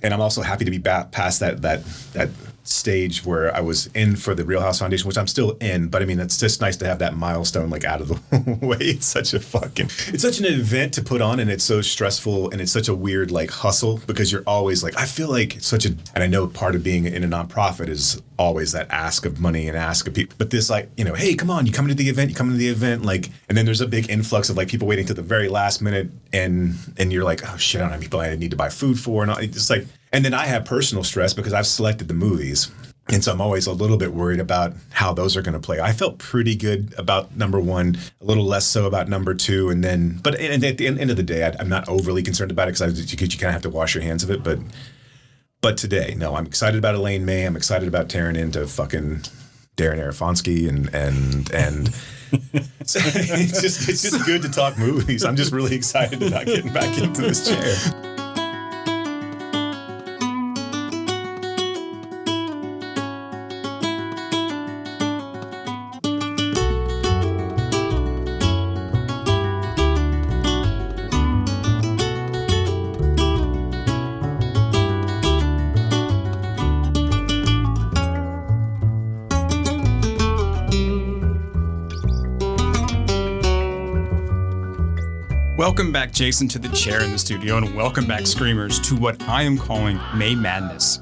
And I'm also happy to be past that stage where I was in for the Real House Foundation, which I'm still in, but I mean, it's just nice to have that milestone like out of the way. It's such an event to put on, and it's so stressful, and it's such a weird like hustle, because you're always like, I feel like and I know part of being in a nonprofit is always that ask of money and ask of people, but this like, hey, come on, you come to the event, like, and then there's a big influx of like people waiting to the very last minute, and you're like, oh shit, I don't have people I need to buy food for, and it's like, and then I have personal stress because I've selected the movies. And so I'm always a little bit worried about how those are going to play. I felt pretty good about number one, a little less so about number two. And at the end of the day, I'm not overly concerned about it because you kind of have to wash your hands of it. But today, no, I'm excited about Elaine May. I'm excited about tearing into fucking Darren Aronofsky and it's just good to talk movies. I'm just really excited about getting back into this chair. Welcome back, Jason, to the chair in the studio, and welcome back, Screamers, to what I am calling May Madness.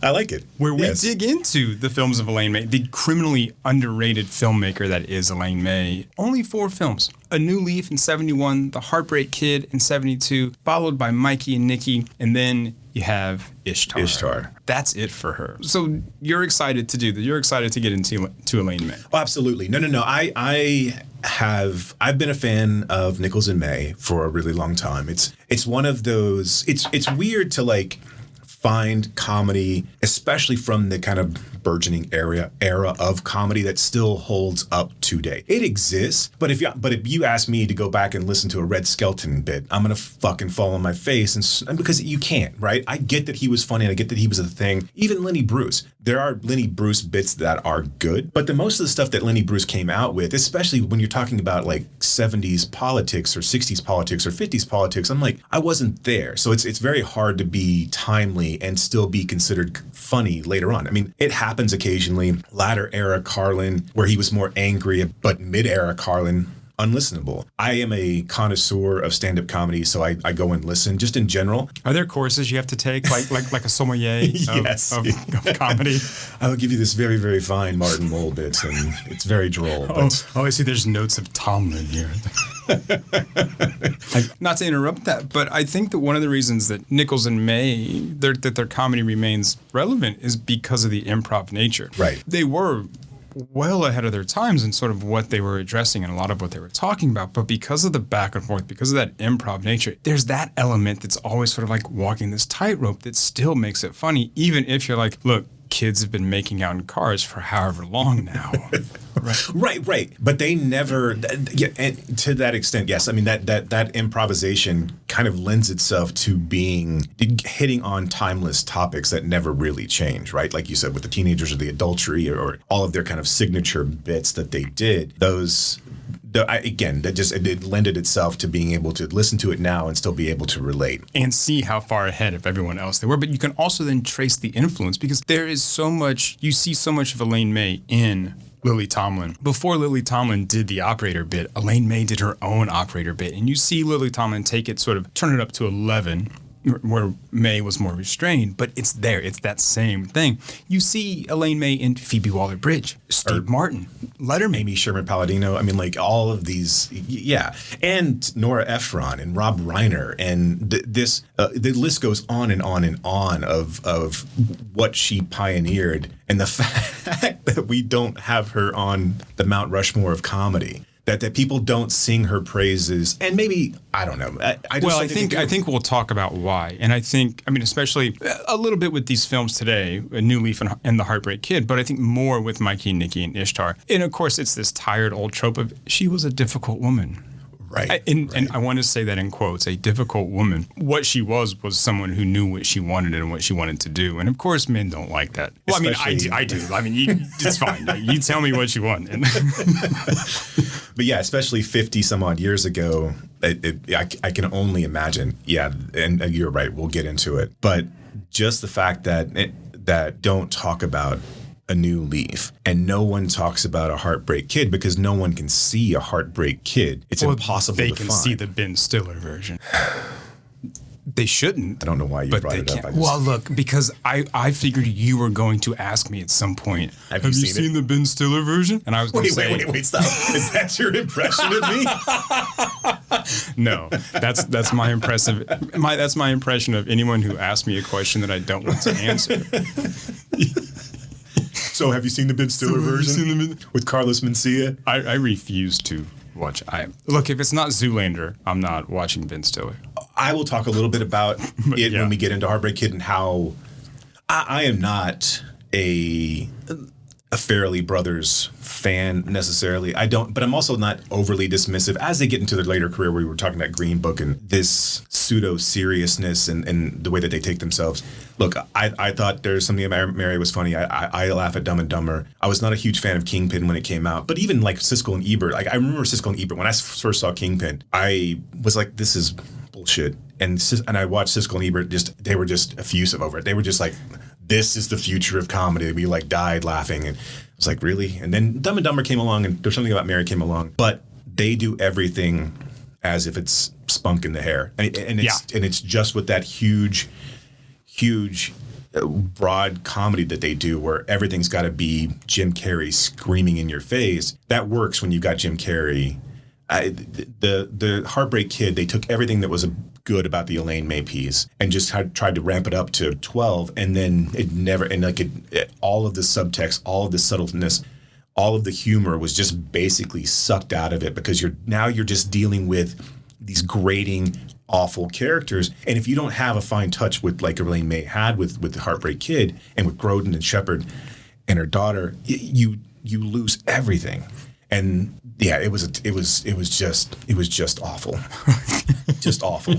I like it. Where we dig into the films of Elaine May, the criminally underrated filmmaker that is Elaine May. Only 4 films. A New Leaf in 71, The Heartbreak Kid in 72, followed by Mikey and Nikki, and then you have Ishtar. That's it for her. So you're excited to do that. You're excited to get into Elaine May. Oh, absolutely. No. I've been a fan of Nichols and May for a really long time. It's one of those. It's weird to like find comedy, especially from the kind of burgeoning era of comedy that still holds up today. It exists, but if you ask me to go back and listen to a Red Skelton bit, I'm gonna fucking fall on my face, and because you can't, right? I get that he was funny, and I get that he was a thing. Even Lenny Bruce. There are Lenny Bruce bits that are good, but most of the stuff that Lenny Bruce came out with, especially when you're talking about like 70s politics or 60s politics or 50s politics, I'm like, I wasn't there. So it's very hard to be timely and still be considered funny later on. I mean, it happens occasionally. Latter era Carlin, where he was more angry, but mid-era Carlin, unlistenable. I am a connoisseur of stand-up comedy, so I go and listen just in general. Are there courses you have to take, like a sommelier yes. of comedy? I will give you this very, very fine Martin Mull bit, and it's very droll. I see there's notes of Tomlin here. Not to interrupt that, but I think that one of the reasons that Nichols and May, that their comedy remains relevant is because of the improv nature. Right. They were well ahead of their times in sort of what they were addressing and a lot of what they were talking about. But because of the back and forth, because of that improv nature, there's that element that's always sort of like walking this tightrope that still makes it funny, even if you're like, look, kids have been making out in cars for however long now. Right. But they never, and to that extent, yes. I mean, that improvisation kind of lends itself to hitting on timeless topics that never really change, right? Like you said, with the teenagers or the adultery or all of their kind of signature bits that they did, it lended itself to being able to listen to it now and still be able to relate. And see how far ahead of everyone else they were. But you can also then trace the influence, because there is so much, you see so much of Elaine May in Lily Tomlin. Before Lily Tomlin did the operator bit, Elaine May did her own operator bit. And you see Lily Tomlin take it, sort of turn it up to 11, where May was more restrained, but it's there. It's that same thing. You see Elaine May in Phoebe Waller-Bridge, Steve Martin, Letterman, Amy Sherman-Palladino. I mean, like all of these, yeah. And Nora Ephron and Rob Reiner. And the list goes on and on and on of what she pioneered. And the fact that we don't have her on the Mount Rushmore of comedy. That people don't sing her praises, and maybe I don't know. I think we'll talk about why, and I mean, especially a little bit with these films today, A New Leaf and The Heartbreak Kid, but I think more with Mikey, Nikki, and Ishtar. And of course, it's this tired old trope of she was a difficult woman. Right. And I want to say that in quotes, a difficult woman. What she was someone who knew what she wanted and what she wanted to do. And of course, men don't like that. Well, I mean, I do. I mean, it's fine. You tell me what you want. But yeah, especially 50 some odd years ago, I can only imagine. Yeah, and you're right. We'll get into it. But just the fact that don't talk about a new leaf, and no one talks about a Heartbreak Kid because no one can see a Heartbreak Kid. It's impossible to find. They can see the Ben Stiller version. They shouldn't. I don't know why you brought it up. Well, look, because I figured you were going to ask me at some point, have you seen the Ben Stiller version? And I was going to say... Wait, stop. Is that your impression of me? No, that's my impression of anyone who asks me a question that I don't want to answer. So have you seen the Ben Stiller version with Carlos Mencia? I refuse to watch. Look, if it's not Zoolander, I'm not watching Ben Stiller. I will talk a little bit about it when we get into Heartbreak Kid and how I am not a Farrelly Brothers fan necessarily. I don't, but I'm also not overly dismissive as they get into their later career where we were talking about Green Book and this pseudo seriousness and the way that they take themselves. Look, I thought There's Something About Mary was funny. I laugh at Dumb and Dumber. I was not a huge fan of Kingpin when it came out, but even like Siskel and Ebert, like I remember Siskel and Ebert when I first saw Kingpin, I was like, this is bullshit. And I watched Siskel and Ebert, they were just effusive over it. They were just like, this is the future of comedy. We like died laughing. And I was like, really? And then Dumb and Dumber came along and There's Something About Mary came along. But they do everything as if it's spunk in the hair. And it's just with that huge broad comedy that they do where everything's got to be Jim Carrey screaming in your face. That works when you got Jim Carrey. The Heartbreak Kid, they took everything that was good about the Elaine May piece and just tried to ramp it up to 12, and then it never, and like all of the subtext, all of the subtleness, all of the humor was just basically sucked out of it because you're just dealing with these grating, awful characters. And if you don't have a fine touch with like Elaine May had with the Heartbreak Kid and with Grodin and Shepard and her daughter, you lose everything. And yeah, it was just awful. Just awful.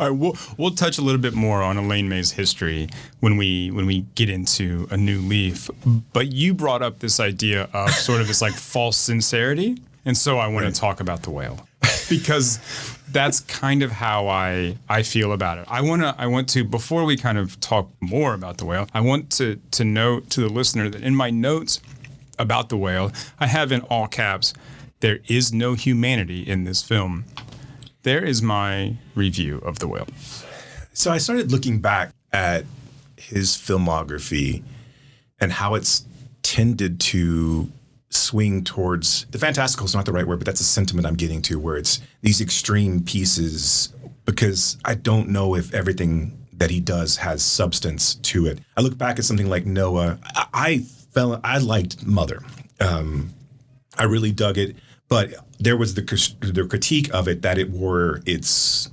All right, we'll touch a little bit more on Elaine May's history when we get into A New Leaf. But you brought up this idea of sort of this like false sincerity, and so I want to talk about The Whale because that's kind of how I feel about it. I want to before we kind of talk more about The Whale, I want to note to the listener that in my notes about The Whale, I have in all caps, there is no humanity in this film. There is my review of The Whale. So I started looking back at his filmography and how it's tended to swing towards, the fantastical is not the right word, but that's a sentiment I'm getting to, where it's these extreme pieces, because I don't know if everything that he does has substance to it. I look back at something like Noah. I liked Mother. I really dug it, but there was the critique of it that it wore its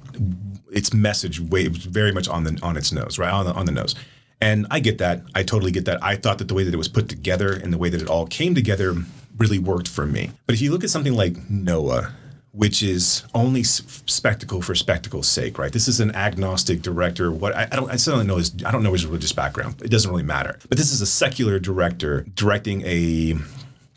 message very much on its nose, right on the nose. And I get that. I totally get that. I thought that the way that it was put together and the way that it all came together really worked for me. But if you look at something like Noah, which is only spectacle for spectacle's sake, right? This is an agnostic director. I still don't know his religious background. It doesn't really matter. But this is a secular director directing a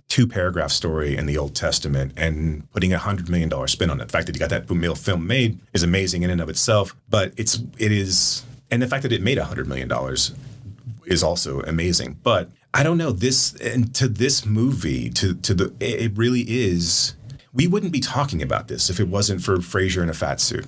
2-paragraph story in the Old Testament and putting $100 million spin on it. The fact that you got that film made is amazing in and of itself. But it is, and the fact that it made $100 million is also amazing. But I don't know this movie it really is. We wouldn't be talking about this if it wasn't for Fraser in a fat suit.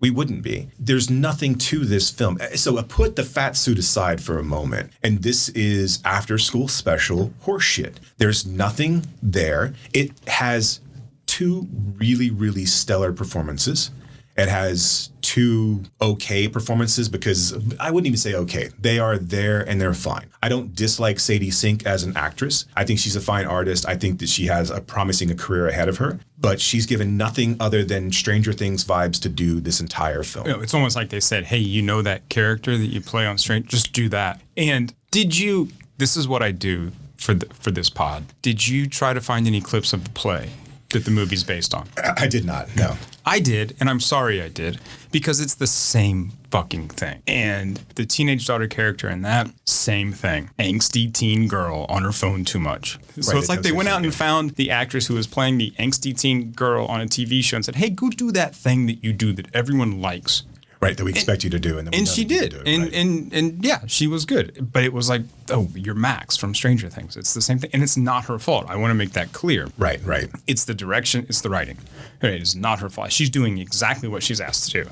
We wouldn't be. There's nothing to this film. So put the fat suit aside for a moment. And this is after school special horseshit. There's nothing there. It has 2 really, really stellar performances. It has 2 okay performances, because I wouldn't even say okay. They are there and they're fine. I don't dislike Sadie Sink as an actress. I think she's a fine artist. I think that she has a promising career ahead of her. But she's given nothing other than Stranger Things vibes to do this entire film. It's almost like they said, hey, you know that character that you play on Stranger? Just do that. And this is what I do for this pod. Did you try to find any clips of the play that the movie's based on? I did not, no. I did, and I'm sorry I did, because it's the same fucking thing. And the teenage daughter character in that, same thing. Angsty teen girl on her phone too much. So it's like they went out and found the actress who was playing the angsty teen girl on a TV show and said, hey, go do that thing that you do that everyone likes. Right, that we expect you to do. And she did. And yeah, she was good. But it was like, oh, you're Max from Stranger Things. It's the same thing. And it's not her fault. I want to make that clear. Right. It's the direction. It's the writing. It is not her fault. She's doing exactly what she's asked to do.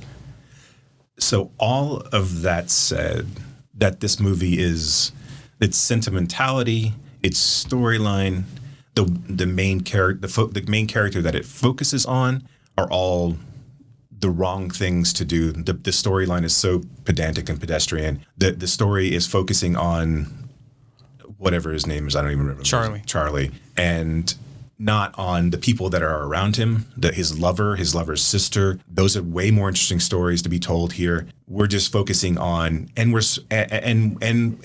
So all of that said, that this movie is its sentimentality, its storyline, the main character that it focuses on are all the wrong things to do. The storyline is so pedantic and pedestrian. The story is focusing on whatever his name is. I don't even remember. Charlie. And not on the people that are around him, his lover's sister. Those are way more interesting stories to be told here. We're just focusing on, and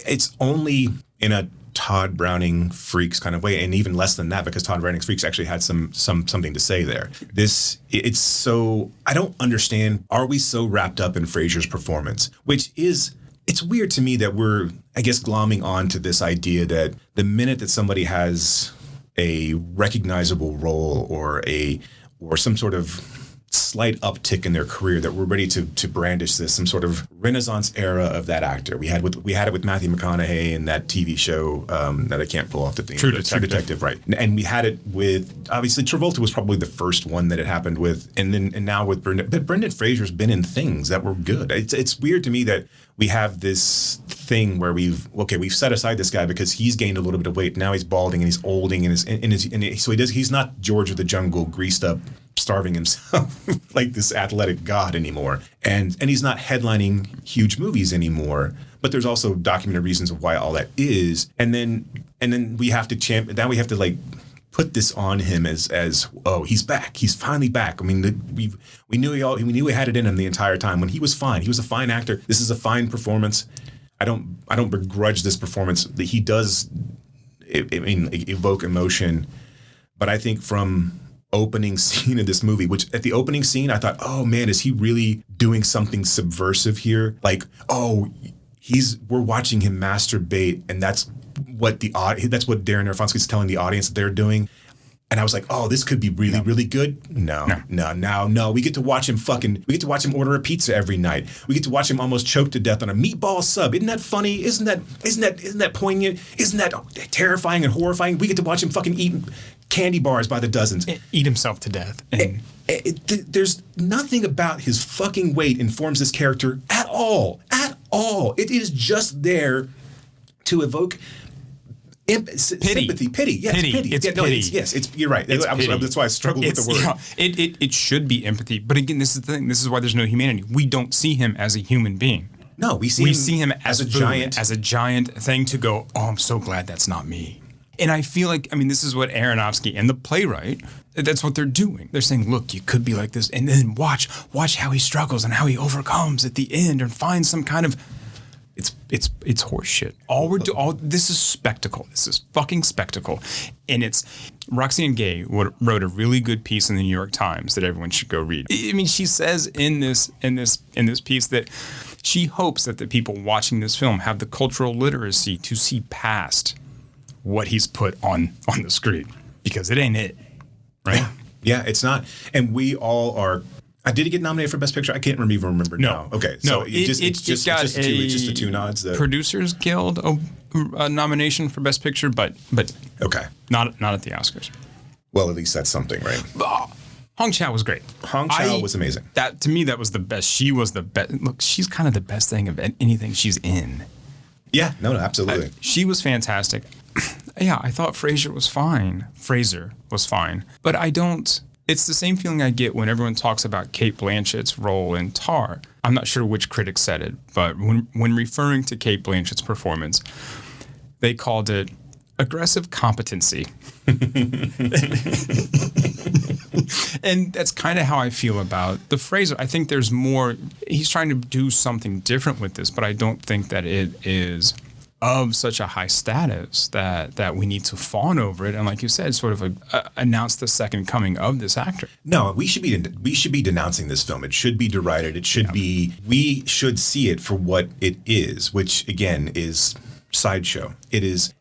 it's only in a Todd Browning Freaks kind of way, and even less than that, because Todd Browning Freaks actually had something to say there. It's so, I don't understand. Are we so wrapped up in Fraser's performance, which is, it's weird to me that we're, I guess, glomming on to this idea that the minute that somebody has a recognizable role or some sort of slight uptick in their career, that we're ready to brandish this, some sort of Renaissance era of that actor. We had it with Matthew McConaughey in that TV show that I can't pull off the thing. True Detective, right? And we had it with, obviously Travolta was probably the first one that it happened with, and now with Brendan. But Brendan Fraser's been in things that were good. It's weird to me that we have this thing where we've set aside this guy because he's gained a little bit of weight. Now he's balding and he's olding he's not George of the Jungle greased up, starving himself like this athletic god anymore. And he's not headlining huge movies anymore. But there's also documented reasons of why all that is. And then we have to like put this on him as oh, he's back. He's finally back. I mean, we knew he had it in him the entire time when he was fine. He was a fine actor. This is a fine performance. I don't begrudge this performance. He does, evoke emotion. But I think from opening scene of this movie, which at the opening scene, I thought, oh man, is he really doing something subversive here? Like, oh, we're watching him masturbate, and that's what Darren Aronofsky's telling the audience that they're doing. And I was like, oh, this could be really, really good. No. We get to watch him order a pizza every night. We get to watch him almost choke to death on a meatball sub. Isn't that funny? Isn't that poignant? Isn't that terrifying and horrifying? We get to watch him fucking eat candy bars by the dozens. Eat himself to death. There's nothing about his fucking weight informs this character at all. At all. It is just there to evoke sympathy, pity. Yes, pity. It's pity. You're right. That's why I struggled with the word. It should be empathy. But again, this is the thing. This is why there's no humanity. We don't see him as a human being. No, we see him as a giant. As a giant thing to go, oh, I'm so glad that's not me. And I feel like, this is what Aronofsky and the playwright, that's what they're doing. They're saying, look, you could be like this, and then watch how he struggles and how he overcomes at the end and finds some kind of... It's horseshit. This is spectacle. This is fucking spectacle. And Roxane Gay wrote a really good piece in the New York Times that everyone should go read. She says in this piece that she hopes that the people watching this film have the cultural literacy to see past what he's put on the screen, because it ain't it, right? Yeah, it's not. And we all are. Did he get nominated for Best Picture? I can't even remember now. Okay, so it's just the two nods. The Producers Guild a nomination for Best Picture, but okay, not at the Oscars. Well, at least that's something, right? Hong Chow was great. Hong Chow was amazing. That, to me, that was the best. She was the best. Look, she's kind of the best thing of anything she's in. Yeah, no, absolutely. She was fantastic. Yeah, I thought Fraser was fine. But I don't... It's the same feeling I get when everyone talks about Cate Blanchett's role in Tar. I'm not sure which critic said it, but when referring to Cate Blanchett's performance, they called it aggressive competency. And that's kind of how I feel about the Fraser. I think there's more... He's trying to do something different with this, but I don't think that it is of such a high status that we need to fawn over it, and like you said, sort of announce the second coming of this actor. No, we should be denouncing this film. It should be derided. It should be. We should see it for what it is, which again is sideshow. It is.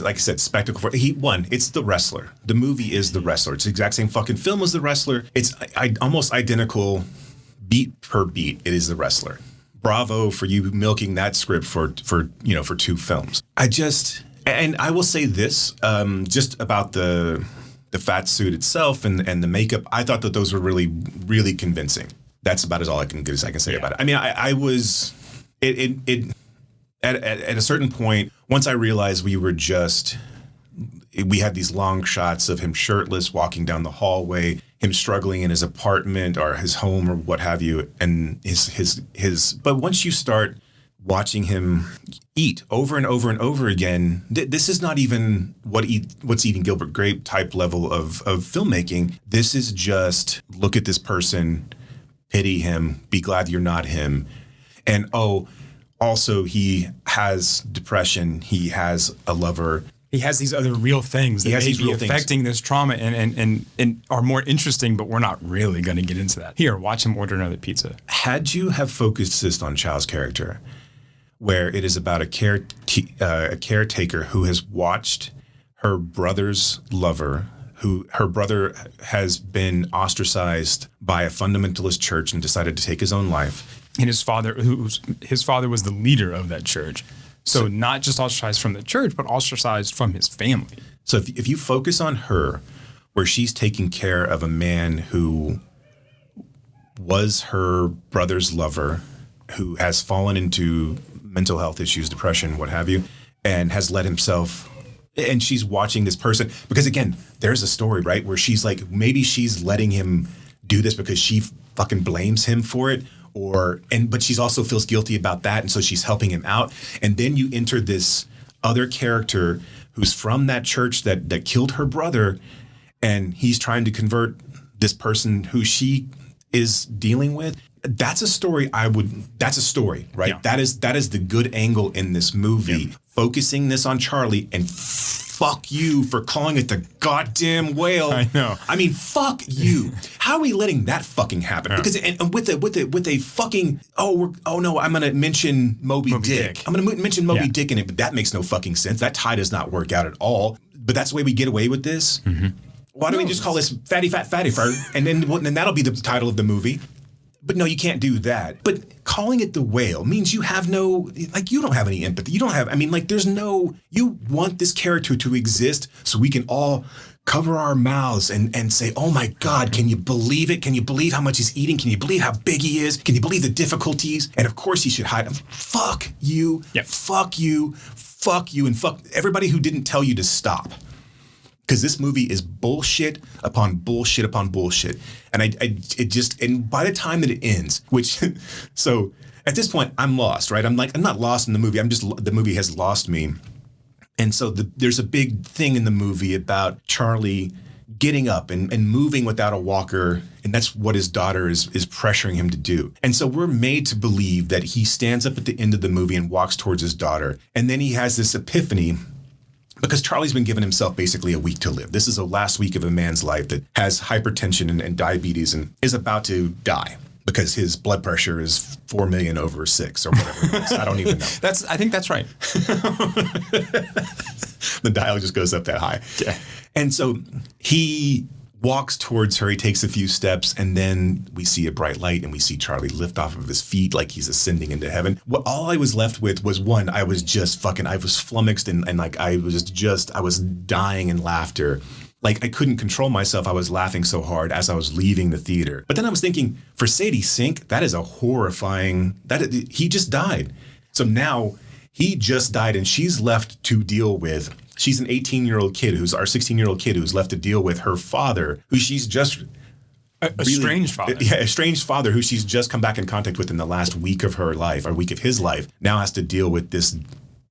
Like I said, spectacle. It's The Wrestler. The movie is The Wrestler. It's the exact same fucking film as The Wrestler. It's almost identical beat per beat, it is The Wrestler. Bravo for you milking that script for 2 films. And I will say this, just about the fat suit itself and the makeup, I thought that those were really, really convincing. That's about all I can say about it. I mean, I was at a certain point, once I realized we had these long shots of him shirtless walking down the hallway, him struggling in his apartment or his home or what have you, and but once you start watching him eat over and over and over again, this is not even what's Eating Gilbert Grape type level of filmmaking. This is just look at this person, pity him, be glad you're not him, and also he has depression, he has a lover. He has these other real things that may be affecting this trauma and are more interesting, but we're not really going to get into that. Here, watch him order another pizza. Had you have focused this on Child's character, where it is about a caretaker who has watched her brother's lover, who her brother has been ostracized by a fundamentalist church and decided to take his own life. And his father was the leader of that church. So not just ostracized from the church, but ostracized from his family. So if you focus on her, where she's taking care of a man who was her brother's lover, who has fallen into mental health issues, depression, what have you, and has let himself, and she's watching this person, because again, there's a story, right, where she's like, maybe she's letting him do this because she fucking blames him for it, but she also feels guilty about that, and so she's helping him out. And then you enter this other character who's from that church that killed her brother, and he's trying to convert this person who she is dealing with. That's a story that's a story, right? Yeah. That is the good angle in this movie, yeah. Focusing this on Charlie, and fuck you for calling it the goddamn whale. I know. I mean, fuck you. How are we letting that fucking happen? Yeah. Because and with a fucking I'm gonna mention Moby Dick. I'm gonna mention Moby Dick in it, but that makes no fucking sense. That tie does not work out at all. But that's the way we get away with this. Mm-hmm. Why don't we just call this Fatty Fat Fatty Fart, and then that'll be the title of the movie. But no, you can't do that. But calling it the whale means you have you don't have any empathy. You don't have, you want this character to exist so we can all cover our mouths and say, oh my God, can you believe it? Can you believe how much he's eating? Can you believe how big he is? Can you believe the difficulties? And of course he should hide. Fuck you, fuck you, fuck you, and fuck everybody who didn't tell you to stop. Because this movie is bullshit upon bullshit upon bullshit. And and by the time that it ends, so at this point, I'm lost, right? I'm not lost in the movie. The movie has lost me. And so there's a big thing in the movie about Charlie getting up and moving without a walker. And that's what his daughter is pressuring him to do. And so we're made to believe that he stands up at the end of the movie and walks towards his daughter. And then he has this epiphany, because Charlie's been giving himself basically a week to live. This is the last week of a man's life that has hypertension and diabetes and is about to die because his blood pressure is 4 million over 6 or whatever it is. I don't even know. I think that's right. The dial just goes up that high. Yeah. And so he walks towards her, he takes a few steps, and then we see a bright light and we see Charlie lift off of his feet like he's ascending into heaven. All I was left with was I was flummoxed and I was dying in laughter. Like I couldn't control myself. I was laughing so hard as I was leaving the theater. But then I was thinking, for Sadie Sink, that is a horrifying, he just died. So now he just died and she's left to deal with, she's an 18-year-old kid our 16-year-old kid who's left to deal with her father, who she's just estranged father. Yeah, estranged father who she's just come back in contact with in the last week of her life, or week of his life, now has to deal with this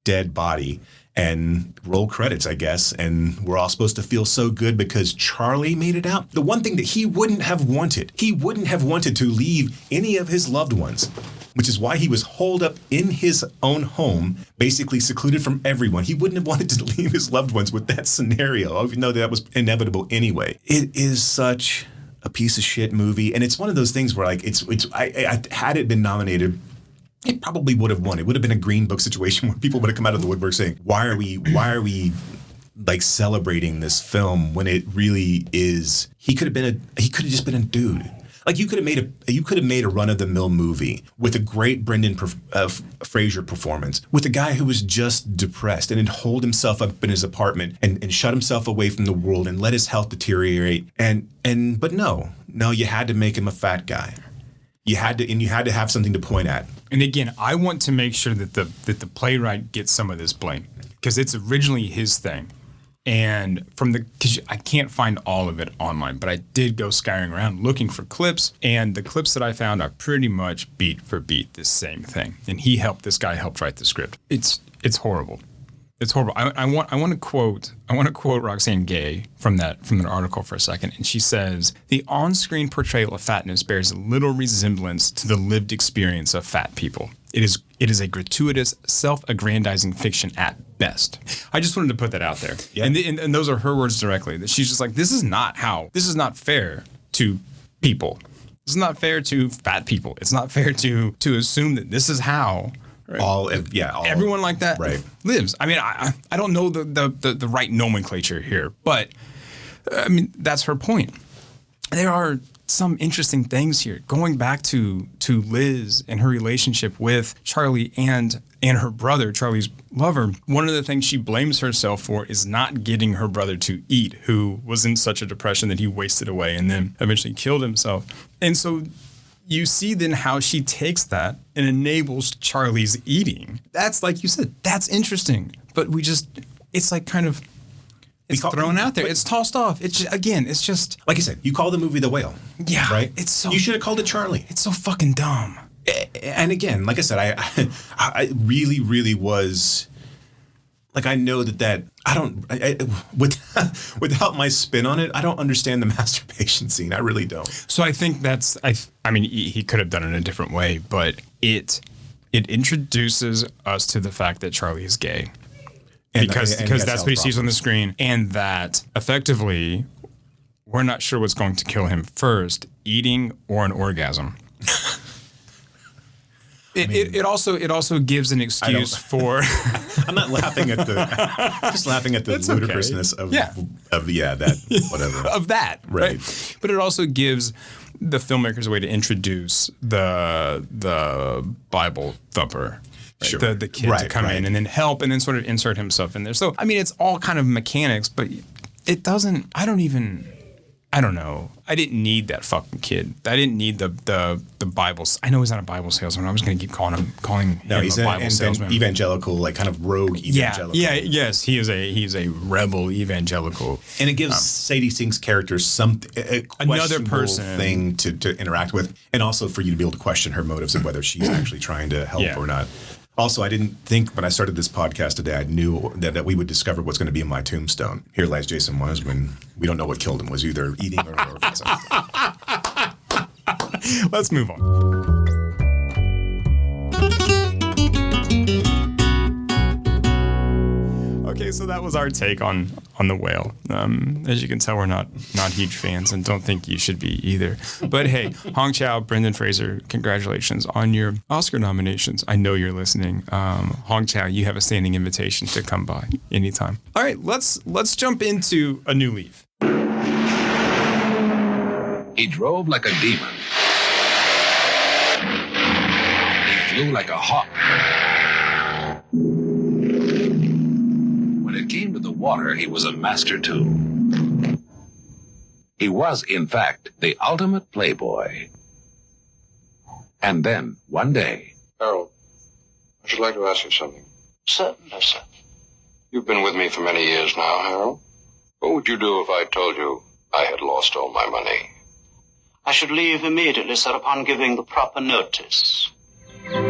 dead body and roll credits, I guess. And we're all supposed to feel so good because Charlie made it out. The one thing that he wouldn't have wanted to leave any of his loved ones, which is why he was holed up in his own home, basically secluded from everyone. He wouldn't have wanted to leave his loved ones with that scenario, even though that was inevitable anyway. It is such a piece of shit movie. And it's one of those things where I had it been nominated, it probably would have won. It would have been a Green Book situation where people would have come out of the woodwork saying, why are we like celebrating this film when it really is, he could have just been a dude. Like you could have made a run of the mill movie with a great Brendan Fraser performance with a guy who was just depressed and had holed himself up in his apartment and shut himself away from the world and let his health deteriorate. But no, you had to make him a fat guy. You had to have something to point at. And again, I want to make sure that the playwright gets some of this blame because it's originally his thing. And because I can't find all of it online, but I did go scouring around looking for clips, and the clips that I found are pretty much beat for beat the same thing. And this guy helped write the script. It's horrible. It's horrible. I want to quote Roxane Gay from that article for a second, and she says the on-screen portrayal of fatness bears little resemblance to the lived experience of fat people. It is a gratuitous, self-aggrandizing fiction at best. I just wanted to put that out there. Yeah. And those are her words directly. That she's just like, this is not fair to people. This is not fair to fat people. It's not fair to assume that this is how everyone like that lives. I mean, I don't know the right nomenclature here, but I mean, that's her point. There are some interesting things here. Going back to Liz and her relationship with Charlie and her brother, Charlie's lover, one of the things she blames herself for is not getting her brother to eat, who was in such a depression that he wasted away and then eventually killed himself. And so you see then how she takes that and enables Charlie's eating. That's, like you said, that's interesting. But it's like kind of, it's thrown out there. It's tossed off. It's just like I said, you call the movie The Whale. Yeah. Right? You should have called it Charlie. It's so fucking dumb. And again, like I said, I really, really was, like, I know that without my spin on it, I don't understand the masturbation scene. I really don't. So I think I mean, he could have done it in a different way, but it introduces us to the fact that Charlie is gay. Because that's what he sees on the screen, and that effectively we're not sure what's going to kill him first, eating or an orgasm. It also gives an excuse for. I'm not laughing at just laughing at the ludicrousness of that whatever of that right. But it also gives the filmmakers a way to introduce the Bible thumper. Right? Sure. The kid to come in and then help and then sort of insert himself in there. So, I mean, it's all kind of mechanics, but it doesn't, I don't know. I didn't need that fucking kid. I didn't need the Bible. I know he's not a Bible salesman. I was going to keep calling him he's a Bible salesman. Evangelical, like kind of rogue evangelical. Yes. He's a rebel evangelical. And it gives Sadie Sink's character another person thing to interact with, and also for you to be able to question her motives and whether she's actually trying to help or not. Also, I didn't think when I started this podcast today, I knew that we would discover what's going to be in my tombstone. Here lies Jason Wiseman. We don't know what killed him. Was either eating or an orgasm. Let's move on. Okay, so that was our take on The Whale. As you can tell, we're not huge fans and don't think you should be either. But hey, Hong Chow, Brendan Fraser, congratulations on your Oscar nominations. I know you're listening. Hong Chow, you have a standing invitation to come by anytime. All right, let's jump into A New Leaf. He drove like a demon. He flew like a hawk. When it came to the water, he was a master too. He was, in fact, the ultimate playboy. And then, one day... Harold, I should like to ask you something. Certainly, sir. You've been with me for many years now, Harold. What would you do if I told you I had lost all my money? I should leave immediately, sir, upon giving the proper notice. I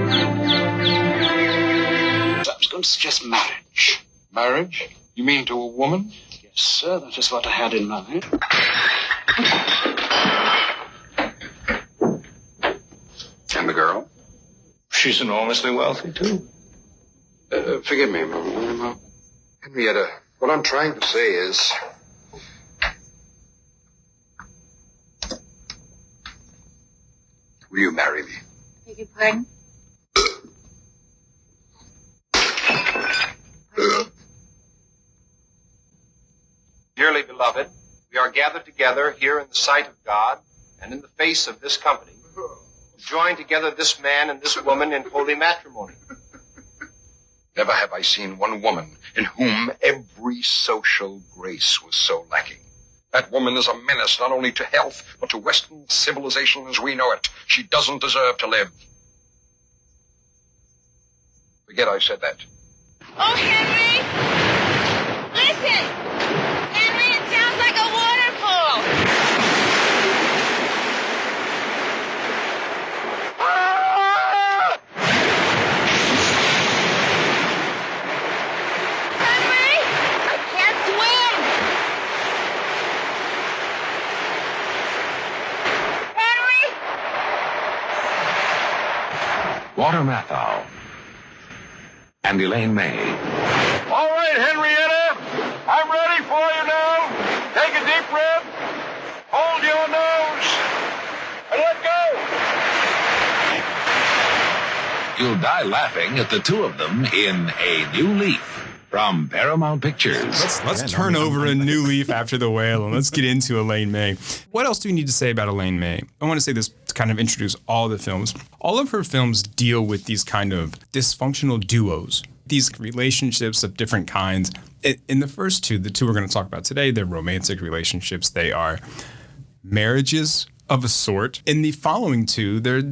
was going to suggest marriage. Marriage? You mean to a woman? Yes, sir, that is what I had in mind. And the girl? She's enormously wealthy, too. Forgive me, Henrietta, what I'm trying to say is... Will you marry me? Beg your pardon? Dearly beloved, we are gathered together here in the sight of God and in the face of this company, to join together this man and this woman in holy matrimony. Never have I seen one woman in whom every social grace was so lacking. That woman is a menace not only to health, but to Western civilization as we know it. She doesn't deserve to live. Forget I said that. Oh, Henry! Listen! Henry, it sounds like a waterfall! Henry! I can't swim! Henry! Walter Matthau and Elaine May. All right, Henrietta, I'm ready for you now. Take a deep breath, hold your nose, and let go. You'll die laughing at the two of them in A New Leaf from Paramount Pictures. Let's turn over a new leaf after The Whale and let's get into Elaine May. What else do we need to say about Elaine May? I want to say this to kind of introduce all the films. All of her films deal with these kind of dysfunctional duos, these relationships of different kinds. In the first two, the two we're going to talk about today, they're romantic relationships. They are marriages of a sort. In the following two, they're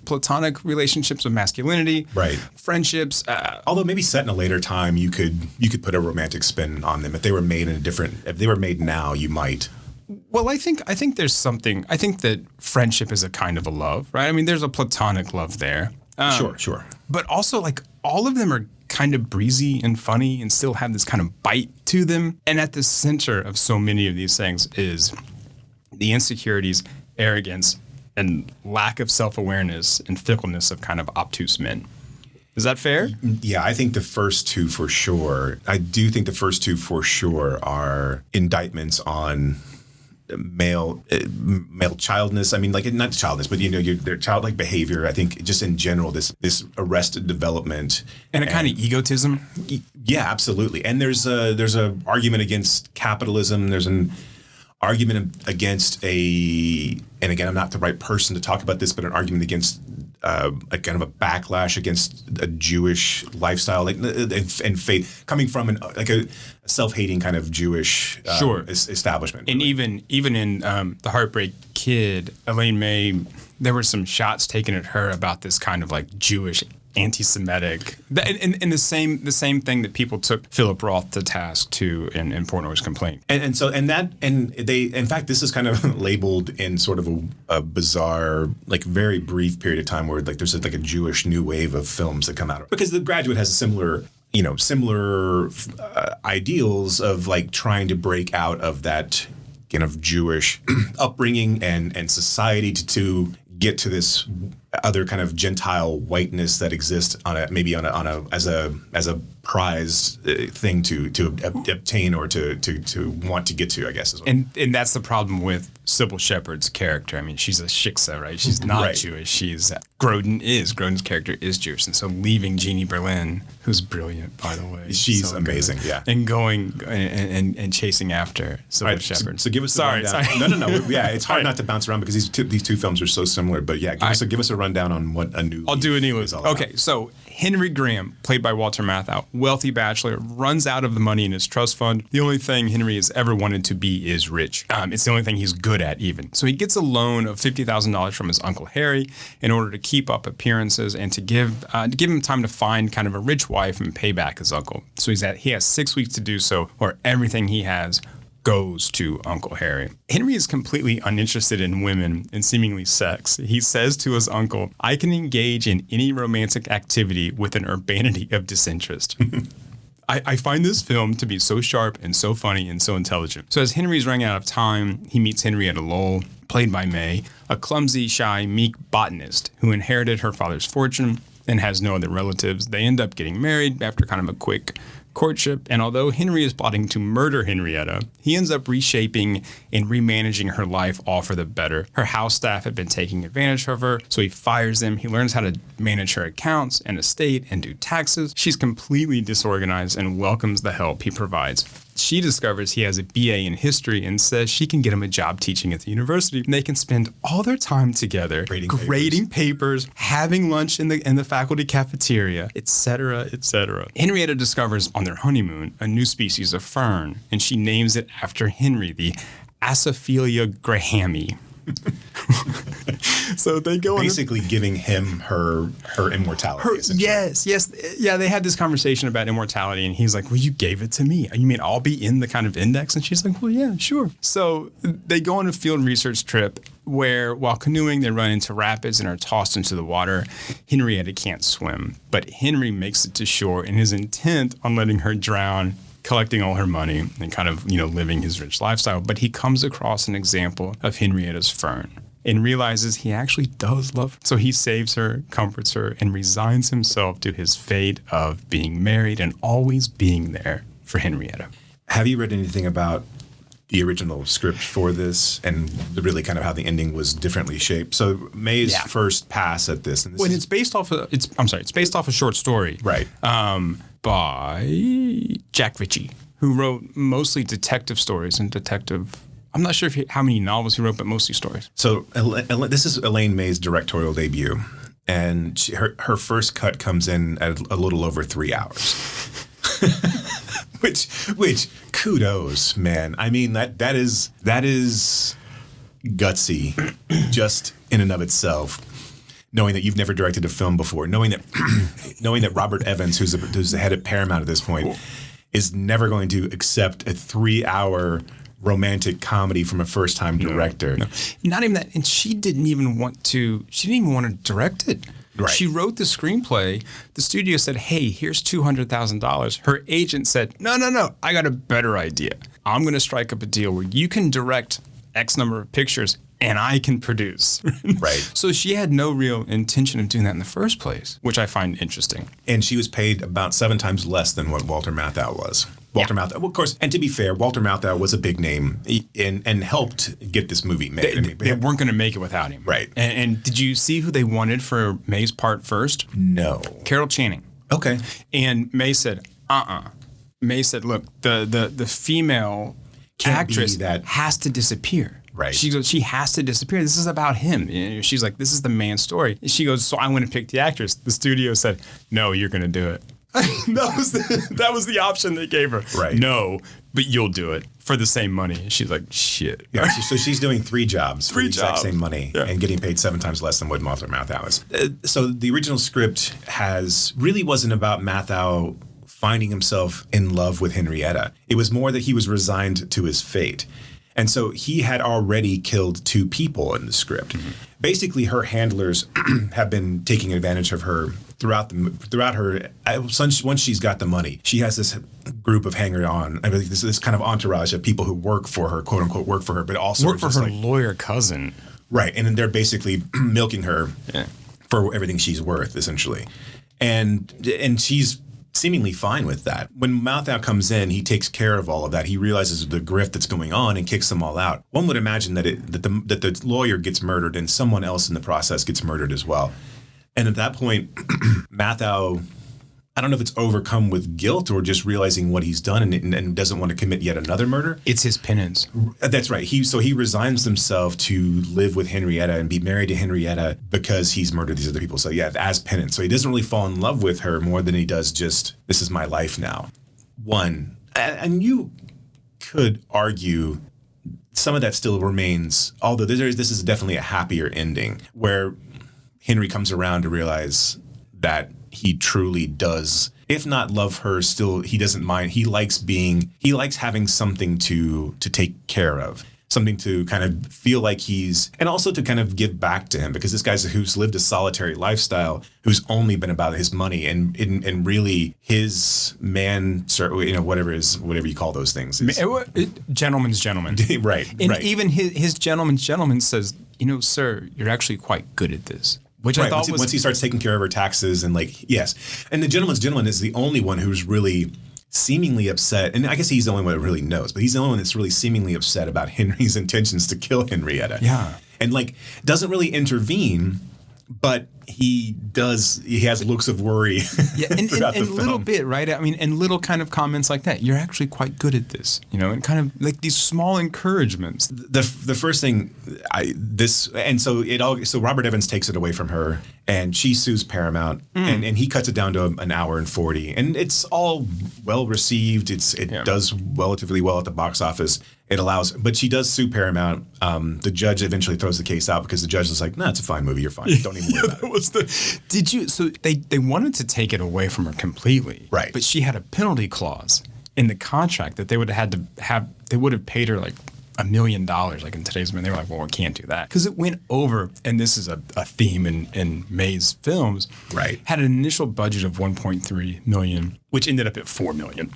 platonic relationships of masculinity, Right. friendships. Although maybe set in a later time, you could put a romantic spin on them. If they were made if they were made now, you might. Well, I think there's something. I think that friendship is a kind of a love, right? I mean, there's a platonic love there. Sure. But also, like, all of them are kind of breezy and funny and still have this kind of bite to them. And at the center of so many of these things is the insecurities, arrogance, and lack of self-awareness and fickleness of kind of obtuse men. Is that fair? Yeah, I think the first two for sure. I do think the first two for sure are indictments on male childness. I mean, like, not childness, but their childlike behavior. I think just in general, this arrested development and a kind of egotism. Yeah, absolutely. And there's a argument against capitalism. There's an argument against and again, I'm not the right person to talk about this, but an argument against a kind of a backlash against a Jewish lifestyle, and faith coming from a self-hating kind of Jewish establishment. And even in the Heartbreak Kid, Elaine May, there were some shots taken at her about this kind of like Jewish anti-Semitic, and the same thing that people took Philip Roth to task to in Portnoy's complaint. And they, in fact, this is kind of labeled in sort of a bizarre, like, very brief period of time where, like, there's a Jewish new wave of films that come out, because The Graduate has a similar ideals of, like, trying to break out of that kind of Jewish upbringing and society to get to this other kind of Gentile whiteness that exists as a prized thing to obtain or to want to get to, I guess. As well. And that's the problem with Sybil Shepherd's character. I mean, she's a shiksa, right? She's not Right. Jewish. Grodin's character is Jewish, and so leaving Jeannie Berlin, who's brilliant, by the way, She's so amazing, good, yeah. And going and chasing after Sybil Right, Shepherd. So give us sorry. a rundown. No. Yeah, it's hard not to bounce around because these two films are so similar. But yeah, give us a rundown on what a new. I'll do a new is all about. Okay, so Henry Graham, played by Walter Matthau, wealthy bachelor, runs out of the money in his trust fund. The only thing Henry has ever wanted to be is rich. It's the only thing he's good at, even. So he gets a loan of $50,000 from his Uncle Harry in order to keep up appearances and to give him time to find kind of a rich wife and pay back his uncle. So he has 6 weeks to do so, or everything he has goes to Uncle Harry. Henry is completely uninterested in women and seemingly sex. He says to his uncle, "I can engage in any romantic activity with an urbanity of disinterest." I find this film to be so sharp and so funny and so intelligent. So as Henry's running out of time, he meets Henrietta Lowell, played by May, a clumsy, shy, meek botanist who inherited her father's fortune and has no other relatives. They end up getting married after kind of a quick courtship, and although Henry is plotting to murder Henrietta, he ends up reshaping and remanaging her life all for the better. Her house staff had been taking advantage of her, so he fires them. He learns how to manage her accounts and estate and do taxes. She's completely disorganized and welcomes the help he provides. She discovers he has a BA in history and says she can get him a job teaching at the university. And they can spend all their time together grading papers, having lunch in the faculty cafeteria, etc., etc. Henrietta discovers on their honeymoon a new species of fern, and she names it after Henry, the Asaphila grahami. So they go basically giving him her immortality. Yes. Yeah, they had this conversation about immortality, and he's like, well, you gave it to me. You mean I'll be in the kind of index? And she's like, well, yeah, sure. So they go on a field research trip where while canoeing, they run into rapids and are tossed into the water. Henrietta can't swim, but Henry makes it to shore and is intent on letting her drown, collecting all her money and kind of, living his rich lifestyle. But he comes across an example of Henrietta's fern and realizes he actually does love her. So he saves her, comforts her, and resigns himself to his fate of being married and always being there for Henrietta. Have you read anything about the original script for this and really kind of how the ending was differently shaped? So May's first pass at this. And it's based off a short story. Right. By Jack Ritchie, who wrote mostly detective stories and I'm not sure how many novels he wrote, but mostly stories. So this is Elaine May's directorial debut, and her first cut comes in at a little over 3 hours. which kudos, man. I mean that is gutsy just in and of itself. Knowing that you've never directed a film before, knowing that Robert Evans, who's the head of Paramount at this point, is never going to accept a 3-hour romantic comedy from a first-time director. No. Not even that, and she didn't even want to direct it. Right. She wrote the screenplay. The studio said, hey, here's $200,000. Her agent said, no, I got a better idea. I'm going to strike up a deal where you can direct X number of pictures and I can produce. Right. So she had no real intention of doing that in the first place, which I find interesting. And she was paid about 7 times less than what Walter Matthau was. Matthau, well, of course, and to be fair, Walter Matthau was a big name and helped get this movie made. They weren't going to make it without him. Right. And did you see who they wanted for May's part first? No. Carol Channing. Okay. And May said, May said, look, the female actress has to disappear. Right. She goes, she has to disappear. This is about him. She's like, this is the man's story. She goes, so I'm going to pick the actress. The studio said, no, you're going to do it. that was the option they gave her. Right. No, but you'll do it for the same money. And she's like, shit. Yeah, so she's doing 3 jobs for the exact same money and getting paid 7 times less than what Walter Matthau is. So the original script really wasn't about Matthau finding himself in love with Henrietta. It was more that he was resigned to his fate. And so he had already killed 2 people in the script. Mm-hmm. Basically, her handlers have been taking advantage of her throughout her. Once she's got the money, she has this group of hanger-on. I mean, this kind of entourage of people who work for her, quote unquote, work for her, but also work for her lawyer cousin. Right, and then they're basically milking her for everything she's worth, essentially, and she's seemingly fine with that. When Matthau comes in, he takes care of all of that. He realizes the grift that's going on and kicks them all out. One would imagine that the lawyer gets murdered and someone else in the process gets murdered as well. And at that point, Matthau, I don't know if it's overcome with guilt or just realizing what he's done and doesn't want to commit yet another murder. It's his penance. That's right. He resigns himself to live with Henrietta and be married to Henrietta because he's murdered these other people. So yeah, as penance. So he doesn't really fall in love with her more than he does just, this is my life now. And you could argue some of that still remains, although this is definitely a happier ending where Henry comes around to realize that he truly does, if not love her, still he doesn't mind. He likes having something to take care of, something to kind of feel like and also to kind of give back to him, because this guy's who's lived a solitary lifestyle, who's only been about his money and really his whatever you call those things. Gentleman's gentleman. Right. And right. even his gentleman's gentleman says, sir, you're actually quite good at this. Which I thought once he starts taking care of her taxes and yes. And the gentleman's gentleman is the only one who's really seemingly upset. And I guess he's the only one that really knows, but he's the only one that's really seemingly upset about Henry's intentions to kill Henrietta. Yeah. And doesn't really intervene, but he has looks of worry. Yeah, and throughout the little film. bit, right? I mean, and little kind of comments like that. You're actually quite good at this, you know, and kind of like these small encouragements. The first thing so Robert Evans takes it away from her, and she sues Paramount, and he cuts it down to an hour and 40, and it's all well received. It does relatively well at the box office. It allows, but she does sue Paramount. The judge eventually throws the case out because the judge is like, "No, it's a fine movie. You're fine. Don't even worry about it." Did you? So they wanted to take it away from her completely, Right? But she had a penalty clause in the contract that they would have paid her like $1 million, like in today's money. They were like, well, we can't do that because it went over. And this is a theme in May's films, right? Had an initial budget of $1.3 million, which ended up at $4 million.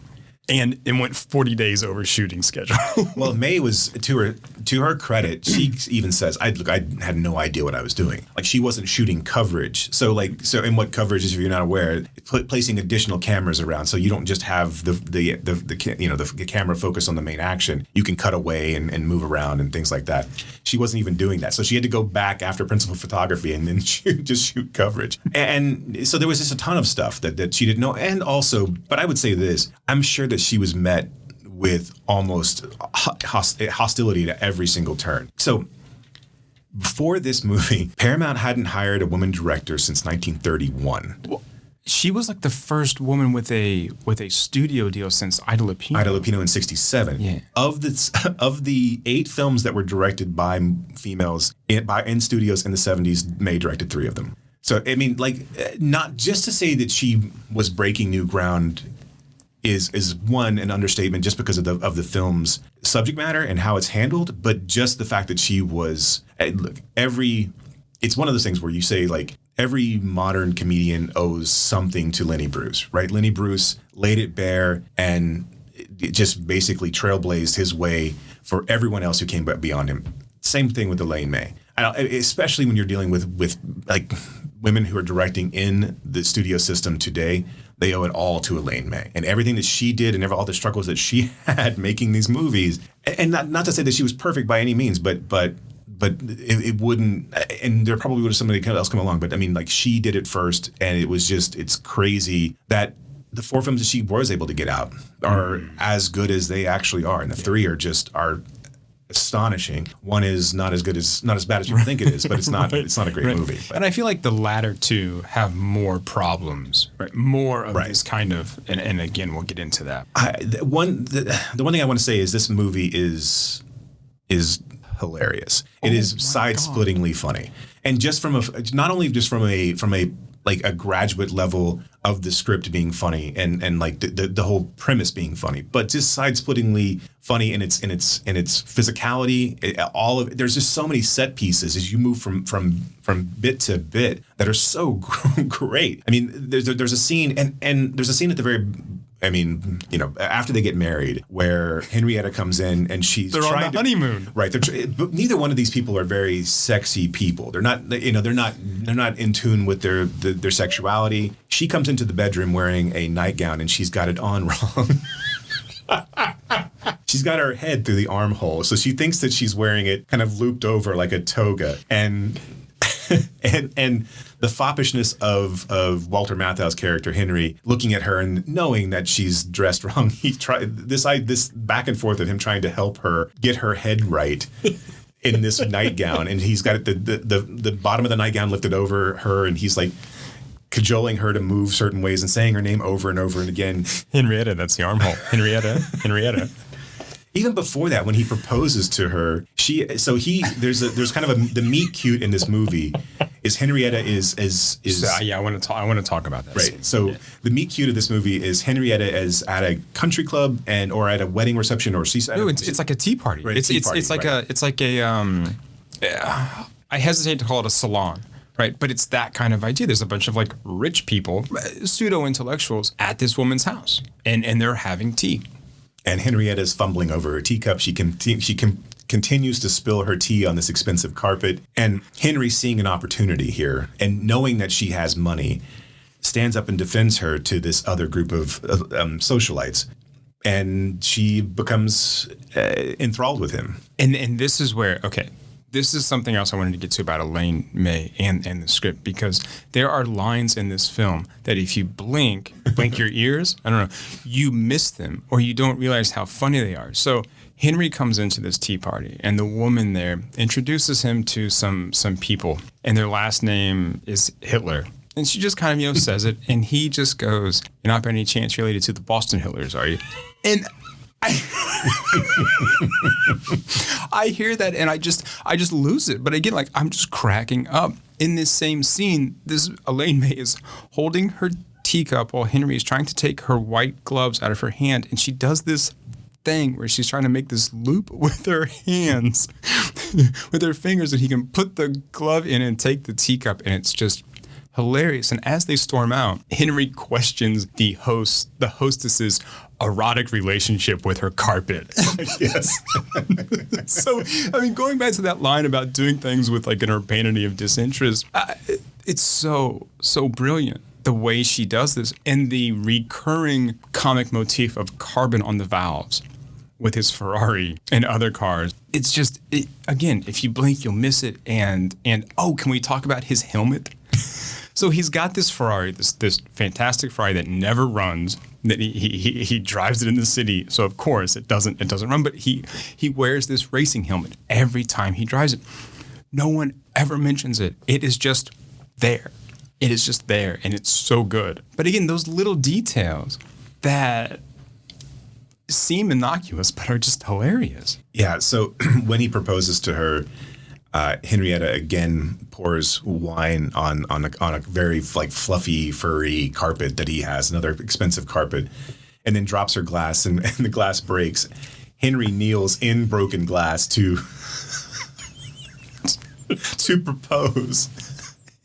And it went 40 days over shooting schedule. Well, May was, to her credit, she even says, I had no idea what I was doing. Like, she wasn't shooting coverage. So and what coverage is, if you're not aware, placing additional cameras around. So you don't just have the camera focus on the main action. You can cut away and move around and things like that. She wasn't even doing that. So she had to go back after principal photography and then shoot coverage. And so there was just a ton of stuff that she didn't know. And also, but I would say this, I'm sure that she was met with almost hostility to every single turn. So before this movie, Paramount hadn't hired a woman director since 1931. Well, she was like the first woman with a studio deal since Ida Lupino. Ida Lupino in 1967. Yeah. Of the 8 films that were directed by females in studios in the 1970s, May directed 3 of them. So, I mean, like, not just to say that she was breaking new ground is one, an understatement just because of the film's subject matter and how it's handled, but just the fact that she was, look, it's one of those things where you say, like, every modern comedian owes something to Lenny Bruce, right? Lenny Bruce laid it bare and it just basically trailblazed his way for everyone else who came beyond him. Same thing with Elaine May. Especially when you're dealing with like women who are directing in the studio system today, they owe it all to Elaine May and everything that she did and all the struggles that she had making these movies. And not to say that she was perfect by any means, but it wouldn't, and there probably would have somebody else come along. But I mean, like, she did it first, and it's crazy that the 4 films that she was able to get out are as good as they actually are, and the 3 are astonishing. One is not as bad as people think it is, but it's not a great movie. But. And I feel like the latter 2 have more problems, right? More of this kind of, and again, we'll get into that. The one thing I want to say is this movie is hilarious. It is side-splittingly funny, and just not only from a like a graduate level of the script being funny and like the whole premise being funny, but just side-splittingly funny in its physicality. There's just so many set pieces as you move from bit to bit that are so great. I mean, there's a scene and there's a scene at the very. I mean, you know, after they get married, where Henrietta comes in and they're on the honeymoon, right? But neither one of these people are very sexy people. They're not, they're not in tune with their sexuality. She comes into the bedroom wearing a nightgown and she's got it on wrong. She's got her head through the armhole, so she thinks that she's wearing it kind of looped over like a toga, and the foppishness of Walter Matthau's character Henry looking at her and knowing that she's dressed wrong. He tried this back and forth of him trying to help her get her head right in this nightgown, and he's got the bottom of the nightgown lifted over her, and he's like cajoling her to move certain ways and saying her name over and over and again. Henrietta, that's the armhole. Henrietta. Even before that, when he proposes to her, there's kind of the meet cute in this movie is Henrietta is I want to talk about that. Right. Scene. So the meet cute of this movie is Henrietta is at a country club or at a wedding reception or seaside. No, it's like a tea party. Right, It's like a I hesitate to call it a salon. Right, but it's that kind of idea. There's a bunch of like rich people, pseudo intellectuals at this woman's house, and they're having tea. And Henrietta's fumbling over her teacup. She continues to spill her tea on this expensive carpet. And Henry, seeing an opportunity here and knowing that she has money, stands up and defends her to this other group of socialites. And she becomes enthralled with him. And this is where, okay, This is something else I wanted to get to about Elaine May and the script, because there are lines in this film that if you blink your ears, I don't know, you miss them or you don't realize how funny they are. So Henry comes into this tea party and the woman there introduces him to some people and their last name is Hitler. And she just kind of, says it, and he just goes, "You're not by any chance related to the Boston Hitlers, are you?" And I hear that and I just lose it. But again, like, I'm just cracking up. In this same scene, this Elaine May is holding her teacup while Henry is trying to take her white gloves out of her hand, and she does this thing where she's trying to make this loop with her hands, with her fingers, that he can put the glove in and take the teacup, and it's just hilarious. And as they storm out, Henry questions the hostess's erotic relationship with her carpet. Yes. So, I mean, going back to that line about doing things with like an urbanity of disinterest, it's so brilliant the way she does this, and the recurring comic motif of carbon on the valves with his Ferrari and other cars. It's just, again, if you blink, you'll miss it. And oh, can we talk about his helmet? So he's got this Ferrari, this fantastic Ferrari that never runs. That he drives it in the city, so of course it doesn't run. But he wears this racing helmet every time he drives it. No one ever mentions it. It is just there. It is just there, and it's so good. But again, those little details that seem innocuous but are just hilarious. Yeah. So when he proposes to her, Henrietta again pours wine on a very like fluffy, furry carpet that he has, another expensive carpet, and then drops her glass and the glass breaks. Henry kneels in broken glass to propose.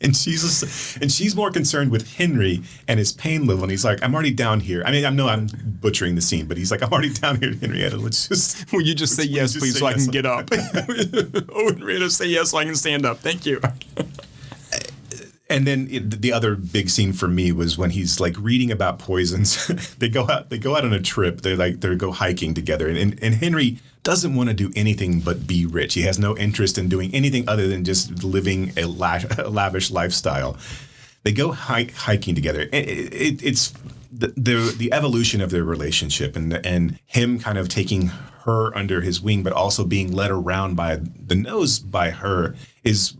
And she's more concerned with Henry and his pain level. And he's like, "I'm already down here." I mean, I know I'm butchering the scene, but he's like, "I'm already down here, Henrietta. Let's just..." Will you just say yes, please, so I can get up? Oh, Henrietta, say yes so I can stand up. Thank you. And then the other big scene for me was when he's like reading about poisons. They go out on a trip. They go hiking together. And Henry doesn't want to do anything but be rich. He has no interest in doing anything other than just living a lavish lifestyle. They go hiking together. It's the evolution of their relationship and him kind of taking her under his wing, but also being led around by the nose by her is...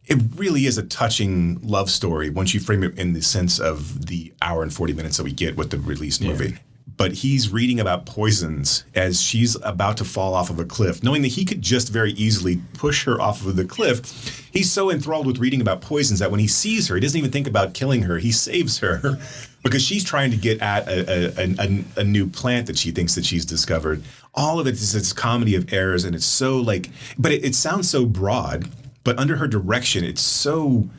It really is a touching love story once you frame it in the sense of the hour and 40 minutes that we get with the released movie. Yeah. But he's reading about poisons as she's about to fall off of a cliff, knowing that he could just very easily push her off of the cliff. He's so enthralled with reading about poisons that when he sees her, he doesn't even think about killing her. He saves her because she's trying to get at a new plant that she thinks that she's discovered. All of it is this comedy of errors, and it's so like, but it sounds so broad. But under her direction, it's so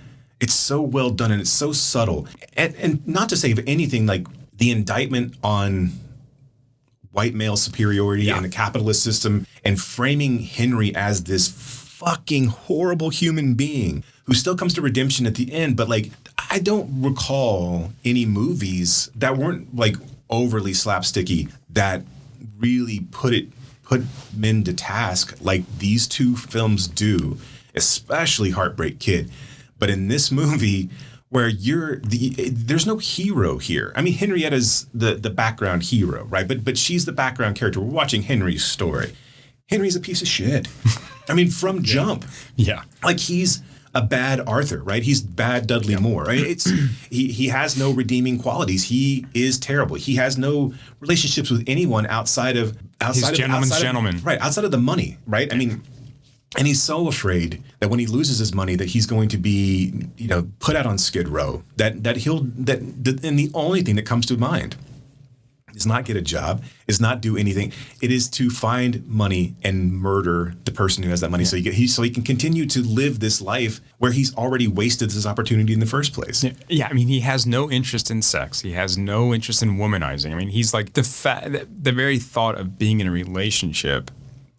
well done and it's so subtle. And not to say of anything like the indictment on white male superiority and the capitalist system and framing Henry as this fucking horrible human being who still comes to redemption at the end. But like, I don't recall any movies that weren't like overly slapsticky that really put men to task like these two films do. Especially Heartbreak Kid. But in this movie, where there's no hero here. I mean, Henrietta's the background hero, right? But she's the background character. We're watching Henry's story. Henry's a piece of shit. I mean, from jump. Yeah. Like, he's a bad Arthur, right? He's bad Dudley Moore. Right? He has no redeeming qualities. He is terrible. He has no relationships with anyone outside of gentleman's gentleman. Right, outside of the money, right? I mean, and he's so afraid that when he loses his money, that he's going to be, put out on Skid Row. And the only thing that comes to mind is not get a job, is not do anything. It is to find money and murder the person who has that money, so he can continue to live this life where he's already wasted this opportunity in the first place. Yeah, I mean, he has no interest in sex. He has no interest in womanizing. I mean, he's like the very thought of being in a relationship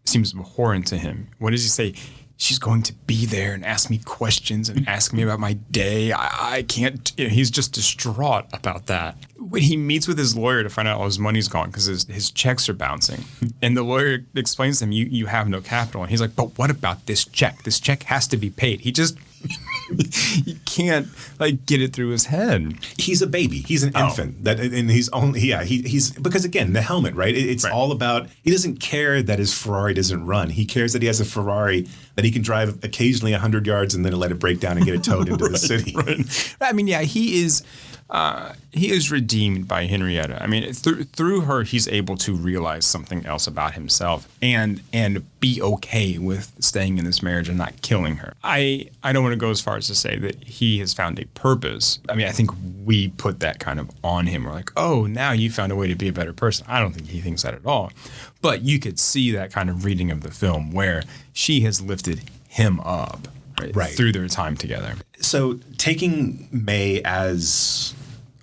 seems abhorrent to him. What does he say? she's going to be there and ask me questions and ask me about my day. I can't, he's just distraught about that. When he meets with his lawyer to find out all his money's gone because his checks are bouncing. And the lawyer explains to him, you have no capital. And he's like, but what about this check? This check has to be paid. He just, he can't like get it through his head. He's a baby. He's an infant. And he's only, he's, because again, the helmet, right? It's all about, he doesn't care that his Ferrari doesn't run. He cares that he has a Ferrari that he can drive occasionally 100 yards and then let it break down and get it towed into the city. Right. I mean, yeah, he is redeemed by Henrietta. I mean, through her, he's able to realize something else about himself and be okay with staying in this marriage and not killing her. I don't want to go as far as to say that he has found a purpose. I mean, I think we put that kind of on him. We're like, oh, now you found a way to be a better person. I don't think he thinks that at all. But you could see that kind of reading of the film where she has lifted him up right through their time together. So taking May as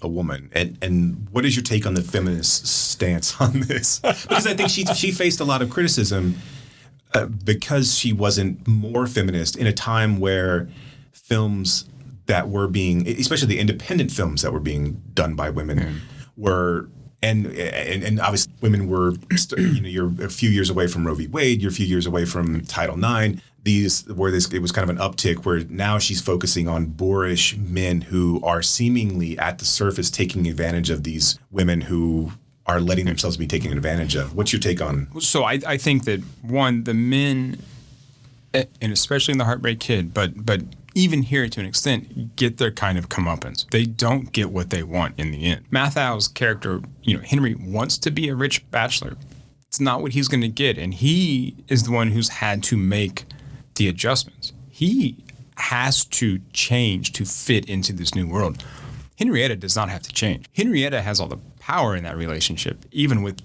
a woman, and what is your take on the feminist stance on this? Because I think she faced a lot of criticism because she wasn't more feminist in a time where films that were being, especially the independent films that were being done by women, were. And obviously women were, you're a few years away from Roe v. Wade, you're a few years away from Title IX. It was kind of an uptick where now she's focusing on boorish men who are seemingly at the surface taking advantage of these women who are letting themselves be taken advantage of. What's your take on? So I think that one, the men, and especially in the Heartbreak Kid, but even here to an extent, get their kind of comeuppance. They don't get what they want in the end. Mathau's character, Henry wants to be a rich bachelor. It's not what he's going to get. And he is the one who's had to make the adjustments. He has to change to fit into this new world. Henrietta does not have to change. Henrietta has all the power in that relationship, even with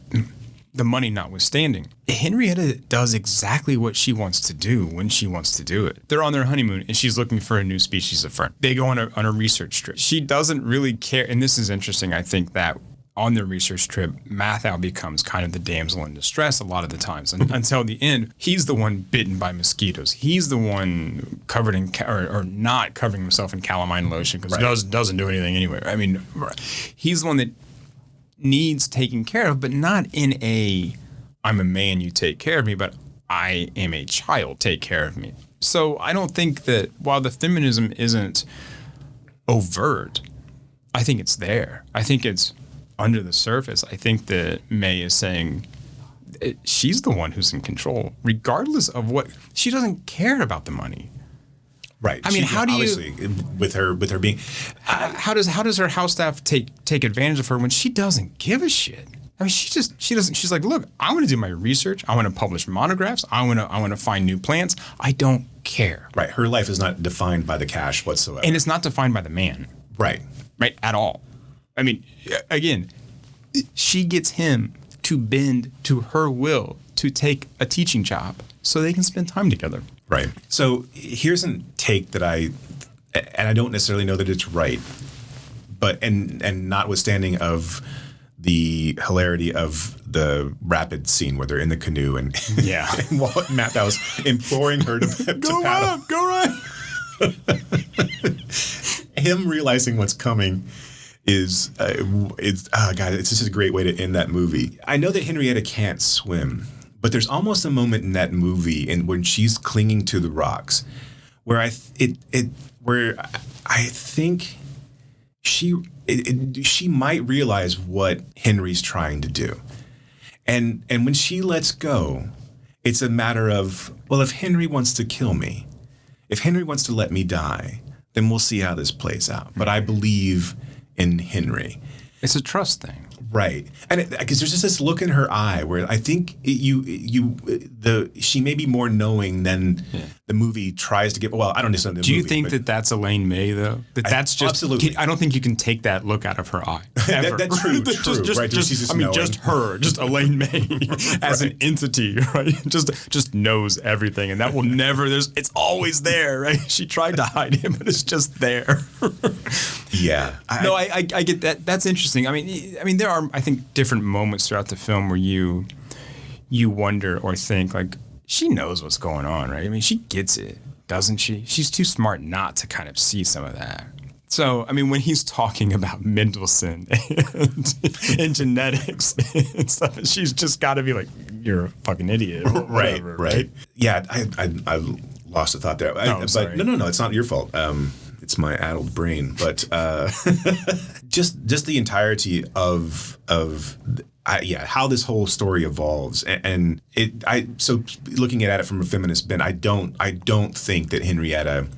the money notwithstanding. Henrietta does exactly what she wants to do when she wants to do it. They're on their honeymoon and she's looking for a new species of fern. They go on a research trip. She doesn't really care. And this is interesting. I think that on their research trip, Mathau becomes kind of the damsel in distress a lot of the times. And until the end, he's the one bitten by mosquitoes. He's the one covered in, or not covering himself in calamine lotion because it doesn't do anything anyway. I mean, he's the one that needs taking care of, but not in I'm a man, you take care of me, but I am a child, take care of me. So I don't think that while the feminism isn't overt, I think it's there. I think it's under the surface. I think that May is saying she's the one who's in control, regardless of what, she doesn't care about the money. Right. I mean, how do obviously, with her being, how does her house staff take advantage of her when she doesn't give a shit? I mean, she doesn't. She's like, look, I want to do my research. I want to publish monographs. I want to find new plants. I don't care. Right. Her life is not defined by the cash whatsoever, and it's not defined by the man. Right. Right at all. I mean, again, she gets him to bend to her will to take a teaching job so they can spend time together. Right. So here's a take that I don't necessarily know that it's right, but and notwithstanding of the hilarity of the rapid scene where they're in the canoe and and Mathau's imploring her to go paddle. Go run. Him realizing what's coming is God, it's just a great way to end that movie. I know that Henrietta can't swim, but there's almost a moment in that movie when she's clinging to the rocks where I think she might realize what Henry's trying to do. And when she lets go, it's a matter of, well, if Henry wants to kill me, if Henry wants to let me die, then we'll see how this plays out. But I believe in Henry. It's a trust thing. Right. And because there's just this look in her eye where I think she may be more knowing than the movie tries to get. Well, I don't necessarily know the movie. Do you think that that's Elaine May, though? That's just absolutely. I don't think you can take that look out of her eye. That's true. Right. Just Elaine May as an entity, right? Just knows everything, and that will never. It's always there, right? She tried to hide him, but it's just there. Yeah. I get that. That's interesting. I mean, there are, I think, different moments throughout the film where you wonder or think, like, she knows what's going on, right? I mean, she gets it, doesn't she? She's too smart not to kind of see some of that. So, I mean, when he's talking about Mendelssohn and genetics and stuff, she's just got to be like, you're a fucking idiot. Or whatever, right. Yeah, I lost a thought there. Sorry. But no, it's not your fault. It's my addled brain. But just the entirety of how this whole story evolves, so looking at it from a feminist bent, I don't think that Henrietta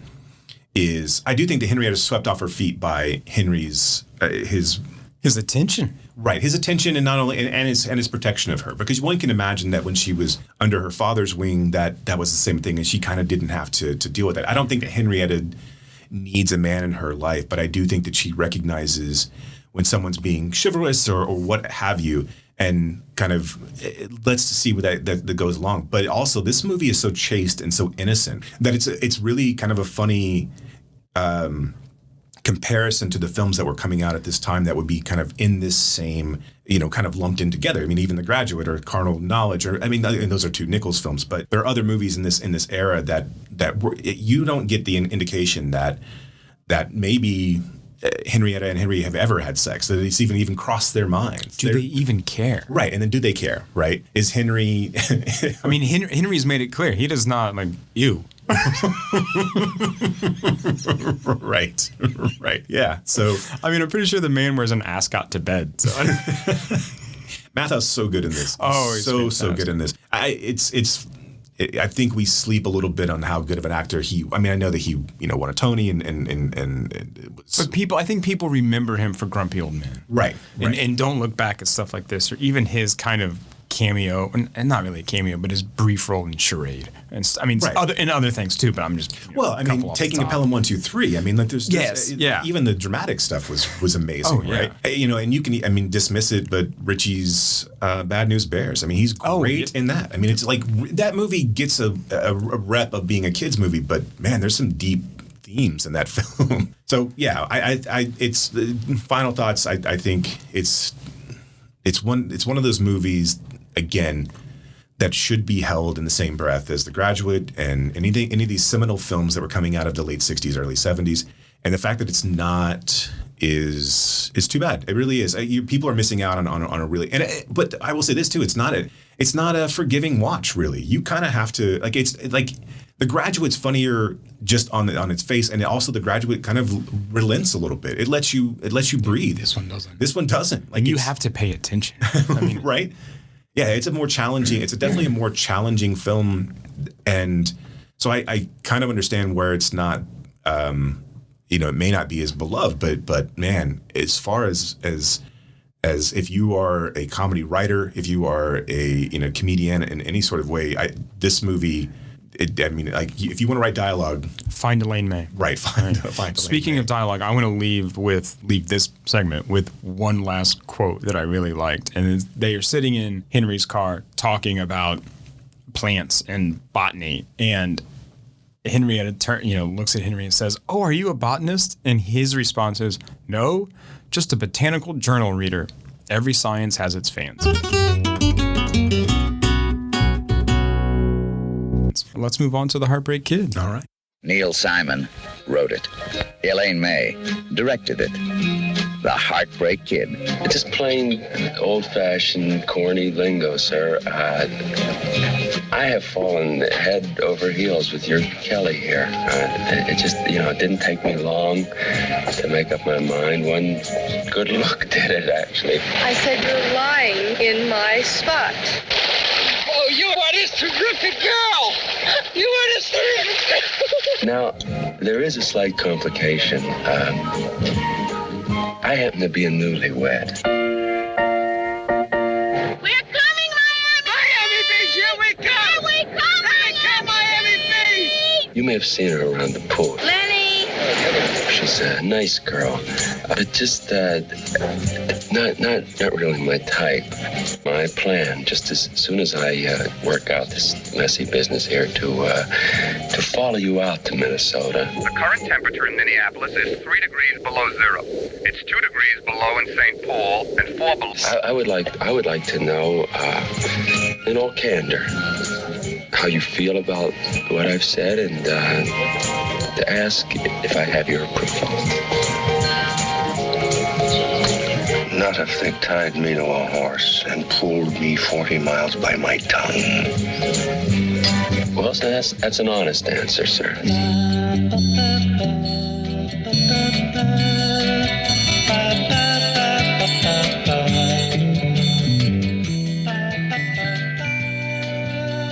is. I do think that Henrietta is swept off her feet by Henry's his attention. Right, his attention, and not only and his protection of her, because one can imagine that when she was under her father's wing, that was the same thing, and she kind of didn't have to deal with that. I don't think that Henrietta needs a man in her life, but I do think that she recognizes when someone's being chivalrous or what have you, and kind of lets to see what that goes along. But also, this movie is so chaste and so innocent that it's really kind of a funny comparison to the films that were coming out at this time that would be kind of in this same, kind of lumped in together. I mean, even The Graduate or Carnal Knowledge, and those are two Nichols films, but there are other movies in this era that you don't get the indication that maybe Henrietta and Henry have ever had sex, that it's even crossed their minds. Do they even care? Right, and then do they care, right? Is Henry... I mean, Henry's made it clear. He does not, like, you. Right. Yeah. So I mean, I'm pretty sure the man wears an ascot to bed. So Mathau's so good in this. Oh, he's so good in this. I think we sleep a little bit on how good of an actor he. I mean, I know that he won a Tony and it was. But I think people remember him for Grumpy Old Men, right? And don't look back at stuff like this, or even his kind of cameo, and not really a cameo, but his brief role in Charade, and I mean, other things too. But I'm just taking a Pelham 1, 2, 3. I mean, like there's yeah. Even the dramatic stuff was amazing, right? And you can dismiss it, but Richie's Bad News Bears. I mean, he's great in that. I mean, it's like that movie gets a rep of being a kids movie, but man, there's some deep themes in that film. So yeah, it's final thoughts. I think it's one of those movies, again, that should be held in the same breath as The Graduate and any of these seminal films that were coming out of the late 60s, early 70s. And the fact that it's not is too bad. It really is. People are missing out on a really. But I will say this too: it's not a forgiving watch. Really, you kind of have to it's like The Graduate's funnier just on its face, and also The Graduate kind of relents a little bit. It lets you breathe. This one doesn't. This one doesn't. Like you have to pay attention. I mean, right? Yeah, it's definitely a more challenging film, and so I kind of understand where it's not, it may not be as beloved, but man, as far as if you are a comedy writer, if you are a comedian in any sort of way, this movie. If you want to write dialogue, find Elaine May. Right, find Elaine Speaking May. of dialogue, I want to leave this segment with one last quote that I really liked, and they are sitting in Henry's car talking about plants and botany, and Henrietta looks at Henry and says, "Oh, are you a botanist?" And his response is, "No, just a botanical journal reader. Every science has its fans." Let's move on to The Heartbreak Kid. All right. Neil Simon wrote it. Elaine May directed it. The Heartbreak Kid. It's just plain old-fashioned, corny lingo, sir. I have fallen head over heels with your Kelly here. It just, it didn't take me long to make up my mind. One good look did it, actually. I said you're lying in my spot. Oh, you are this terrific girl! You are this terrific girl! Now, there is a slight complication. I happen to be a newlywed. We're coming, Miami! Miami Beach, here we come! Here we come, Miami Beach! You may have seen her around the pool. Lenny! She's a nice girl, but just not really my type. My plan, just as soon as I work out this messy business here, to follow you out to Minnesota. The current temperature in Minneapolis is 3 degrees below zero. It's 2 degrees below in St. Paul and 4 below. I would like to know, in all candor, how you feel about what I've said and to ask if I have your approval. Not if they tied me to a horse and pulled me 40 miles by my tongue. Well, so that's an honest answer, sir.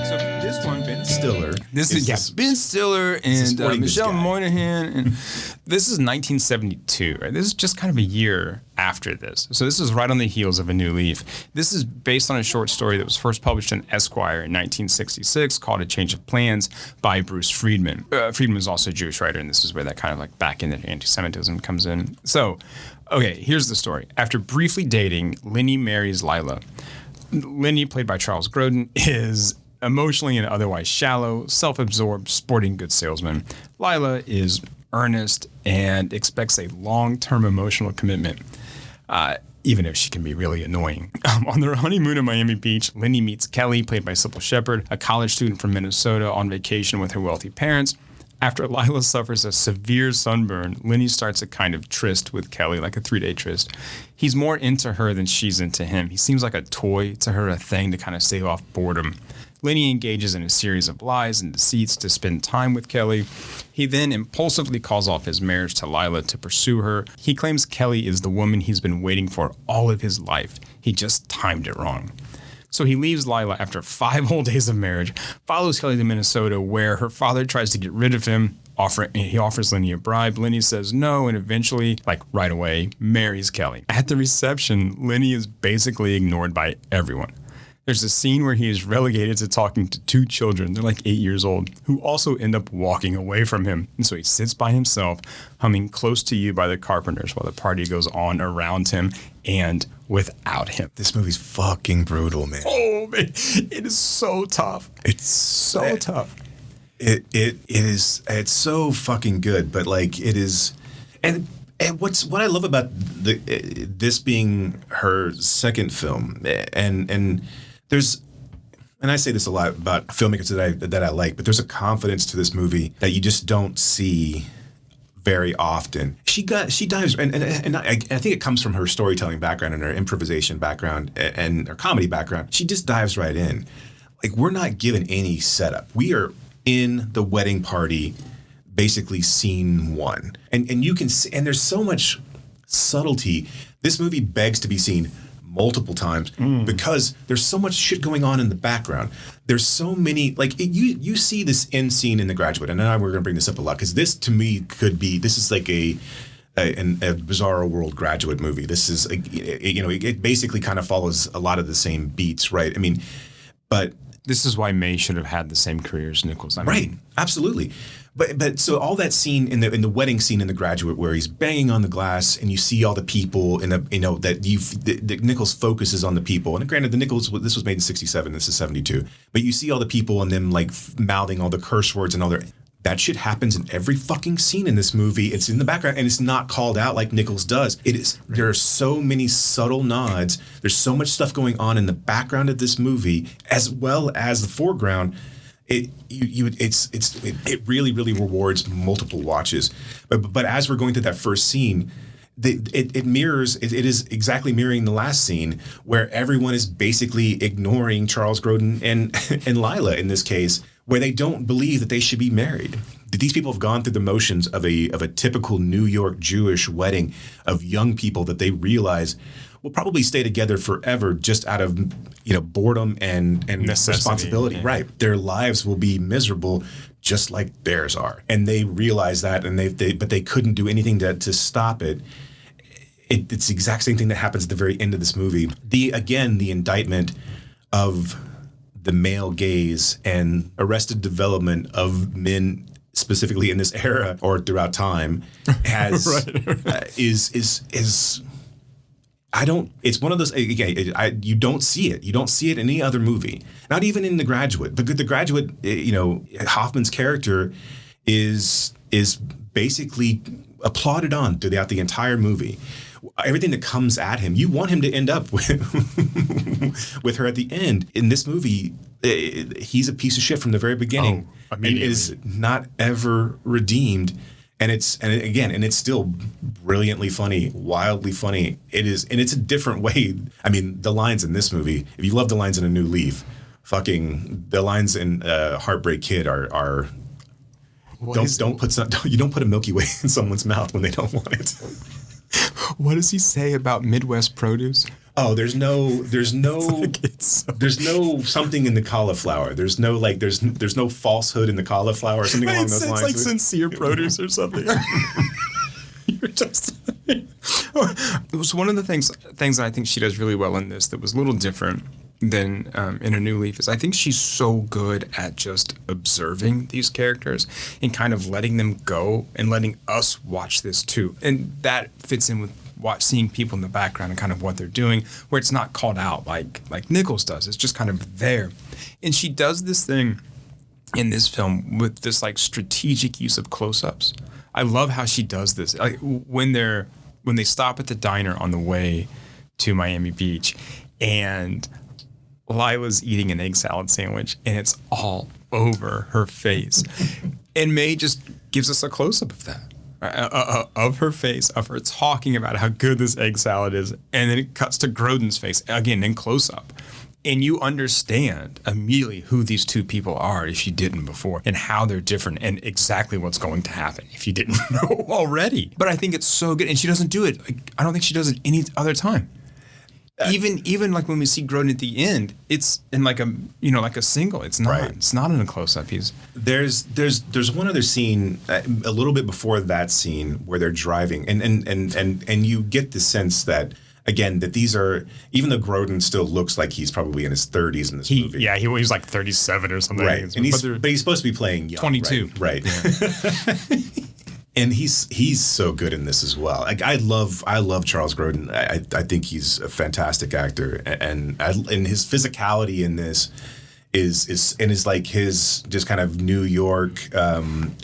So this one, Ben Stiller. This is Ben Stiller and Michelle Monaghan, and this is 1972. Right? This is just kind of a year after this. So this is right on the heels of A New Leaf. This is based on a short story that was first published in Esquire in 1966 called A Change of Plans by Bruce Friedman. Friedman was also a Jewish writer, and this is where that kind of like back into anti-Semitism comes in. So, okay, here's the story. After briefly dating, Lenny marries Lila. Lenny, played by Charles Grodin, is emotionally and otherwise shallow, self-absorbed, sporting goods salesman. Lila is earnest and expects a long-term emotional commitment, even if she can be really annoying. On their honeymoon in Miami Beach, Lenny meets Kelly, played by Sybil Shepherd, a college student from Minnesota on vacation with her wealthy parents. After Lila suffers a severe sunburn, Lenny starts a kind of tryst with Kelly, like a 3-day tryst. He's more into her than she's into him. He seems like a toy to her, a thing to kind of stave off boredom. Lenny engages in a series of lies and deceits to spend time with Kelly. He then impulsively calls off his marriage to Lila to pursue her. He claims Kelly is the woman he's been waiting for all of his life. He just timed it wrong. So he leaves Lila after 5 whole days of marriage, follows Kelly to Minnesota, where her father tries to get rid of him. He offers Lenny a bribe. Lenny says no, and eventually, like right away, marries Kelly. At the reception, Lenny is basically ignored by everyone. There's a scene where he is relegated to talking to 2 children, they're like 8 years old, who also end up walking away from him. And so he sits by himself, humming Close to You by the Carpenters while the party goes on around him and without him. This movie's fucking brutal, man. Oh, man. It is so tough. It's so tough. It is, it's so fucking good, but like it is, and what I love about this being her second film, and there's, and I say this a lot about filmmakers that I like, but there's a confidence to this movie that you just don't see very often. She dives, and I think it comes from her storytelling background and her improvisation background and her comedy background. She just dives right in. Like, we're not given any setup. We are in the wedding party, basically scene 1, and you can see, and there's so much subtlety. This movie begs to be seen multiple times because there's so much shit going on in the background. There's so many, like, you see this end scene in The Graduate, and I know we're going to bring this up a lot because this to me this is like a Bizarro World Graduate movie. This is it basically kind of follows a lot of the same beats, right? I mean, but this is why May should have had the same career as Nichols. Right, absolutely. But so all that scene in the wedding scene in The Graduate where he's banging on the glass and you see all the people in that Nichols focuses on the people. And granted, this was made in 67, this is 72. But you see all the people and them like mouthing all the curse words and all that shit happens in every fucking scene in this movie. It's in the background and it's not called out like Nichols does. It is. There are so many subtle nods. There's so much stuff going on in the background of this movie as well as the foreground. It really, really rewards multiple watches. But as we're going through that first scene, it mirrors. It is exactly mirroring the last scene where everyone is basically ignoring Charles Grodin and Lila in this case, where they don't believe that they should be married. These people have gone through the motions of a typical New York Jewish wedding of young people that they realize will probably stay together forever just out of boredom and responsibility. Yeah. Right. Their lives will be miserable just like theirs are. And they realize that, and but they couldn't do anything to stop it. It's the exact same thing that happens at the very end of this movie. The indictment of the male gaze and arrested development of men specifically in this era or throughout time has is it's one of those, again, you don't see it. You don't see it in any other movie. Not even in The Graduate. The Graduate, Hoffman's character is basically applauded on throughout the entire movie. Everything that comes at him, you want him to end up with her at the end. In this movie, he's a piece of shit from the very beginning, and is not ever redeemed. And it's still brilliantly funny, wildly funny. It is, and it's a different way. I mean, the lines in this movie, if you love the lines in A New Leaf, fucking the lines in Heartbreak Kid are don't put a Milky Way in someone's mouth when they don't want it. What does he say about Midwest produce? Oh, there's no something in the cauliflower. There's no falsehood in the cauliflower or something along those lines. It's like sincere produce or something. You're just. It was one of the things that I think she does really well in this that was a little different than in A New Leaf is I think she's so good at just observing these characters and kind of letting them go and letting us watch this too. And that fits in with seeing people in the background and kind of what they're doing, where it's not called out like Nichols does. It's just kind of there. And she does this thing in this film with this like strategic use of close-ups. I love how she does this. Like when they stop at the diner on the way to Miami Beach and Lila's eating an egg salad sandwich and it's all over her face. And May just gives us a close-up of that. Of her face, of her talking about how good this egg salad is, and then it cuts to Grodin's face, again, in close-up. And you understand immediately who these two people are if you didn't before, and how they're different, and exactly what's going to happen if you didn't know already. But I think it's so good, and she doesn't do it. I don't think she does it any other time. Even like when we see Grodin at the end, it's in like a single. It's not. Right. It's not in a close up. There's one other scene a little bit before that scene where they're driving, and you get the sense that again that these are, even though Grodin still looks like he's probably in his 30s in this movie. Yeah, he was like 37 or something. Right, and but he's supposed to be playing young. 22. Right. Yeah. And he's so good in this as well. Like I love Charles Grodin. I think he's a fantastic actor, and his physicality in this is like his just kind of New York. Again,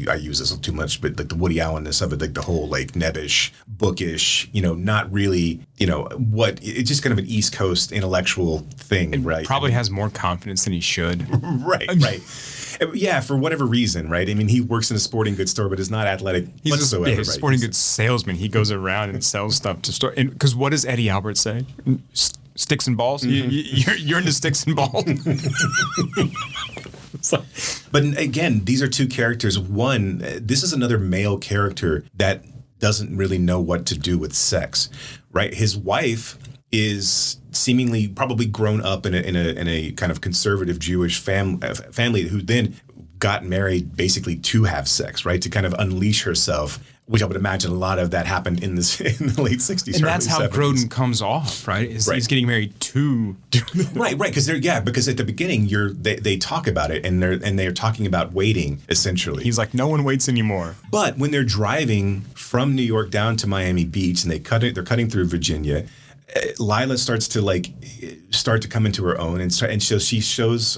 I use this too much, but like the Woody Allenness of it, like the whole like nebbish, bookish, not really, it's just kind of an East Coast intellectual thing, and right? Probably has more confidence than he should. Right. Yeah, for whatever reason, right? I mean, he works in a sporting goods store, but is not athletic whatsoever. He's a sporting goods salesman. He goes around and sells stuff to store. Because what does Eddie Albert say? Sticks and balls? Mm-hmm. You're into sticks and balls. But again, these are two characters. One, this is another male character that doesn't really know what to do with sex, right? His wife is seemingly probably grown up in a kind of conservative Jewish family who then got married basically to have sex, right? To kind of unleash herself, which I would imagine a lot of that happened in the late 60s. And that's how 70s. Grodin comes off, right? He's getting married to right, because at the beginning they talk about it and they're talking about waiting essentially. He's like, no one waits anymore. But when they're driving from New York down to Miami Beach and they're cutting through Virginia, Lila starts to come into her own, and so she shows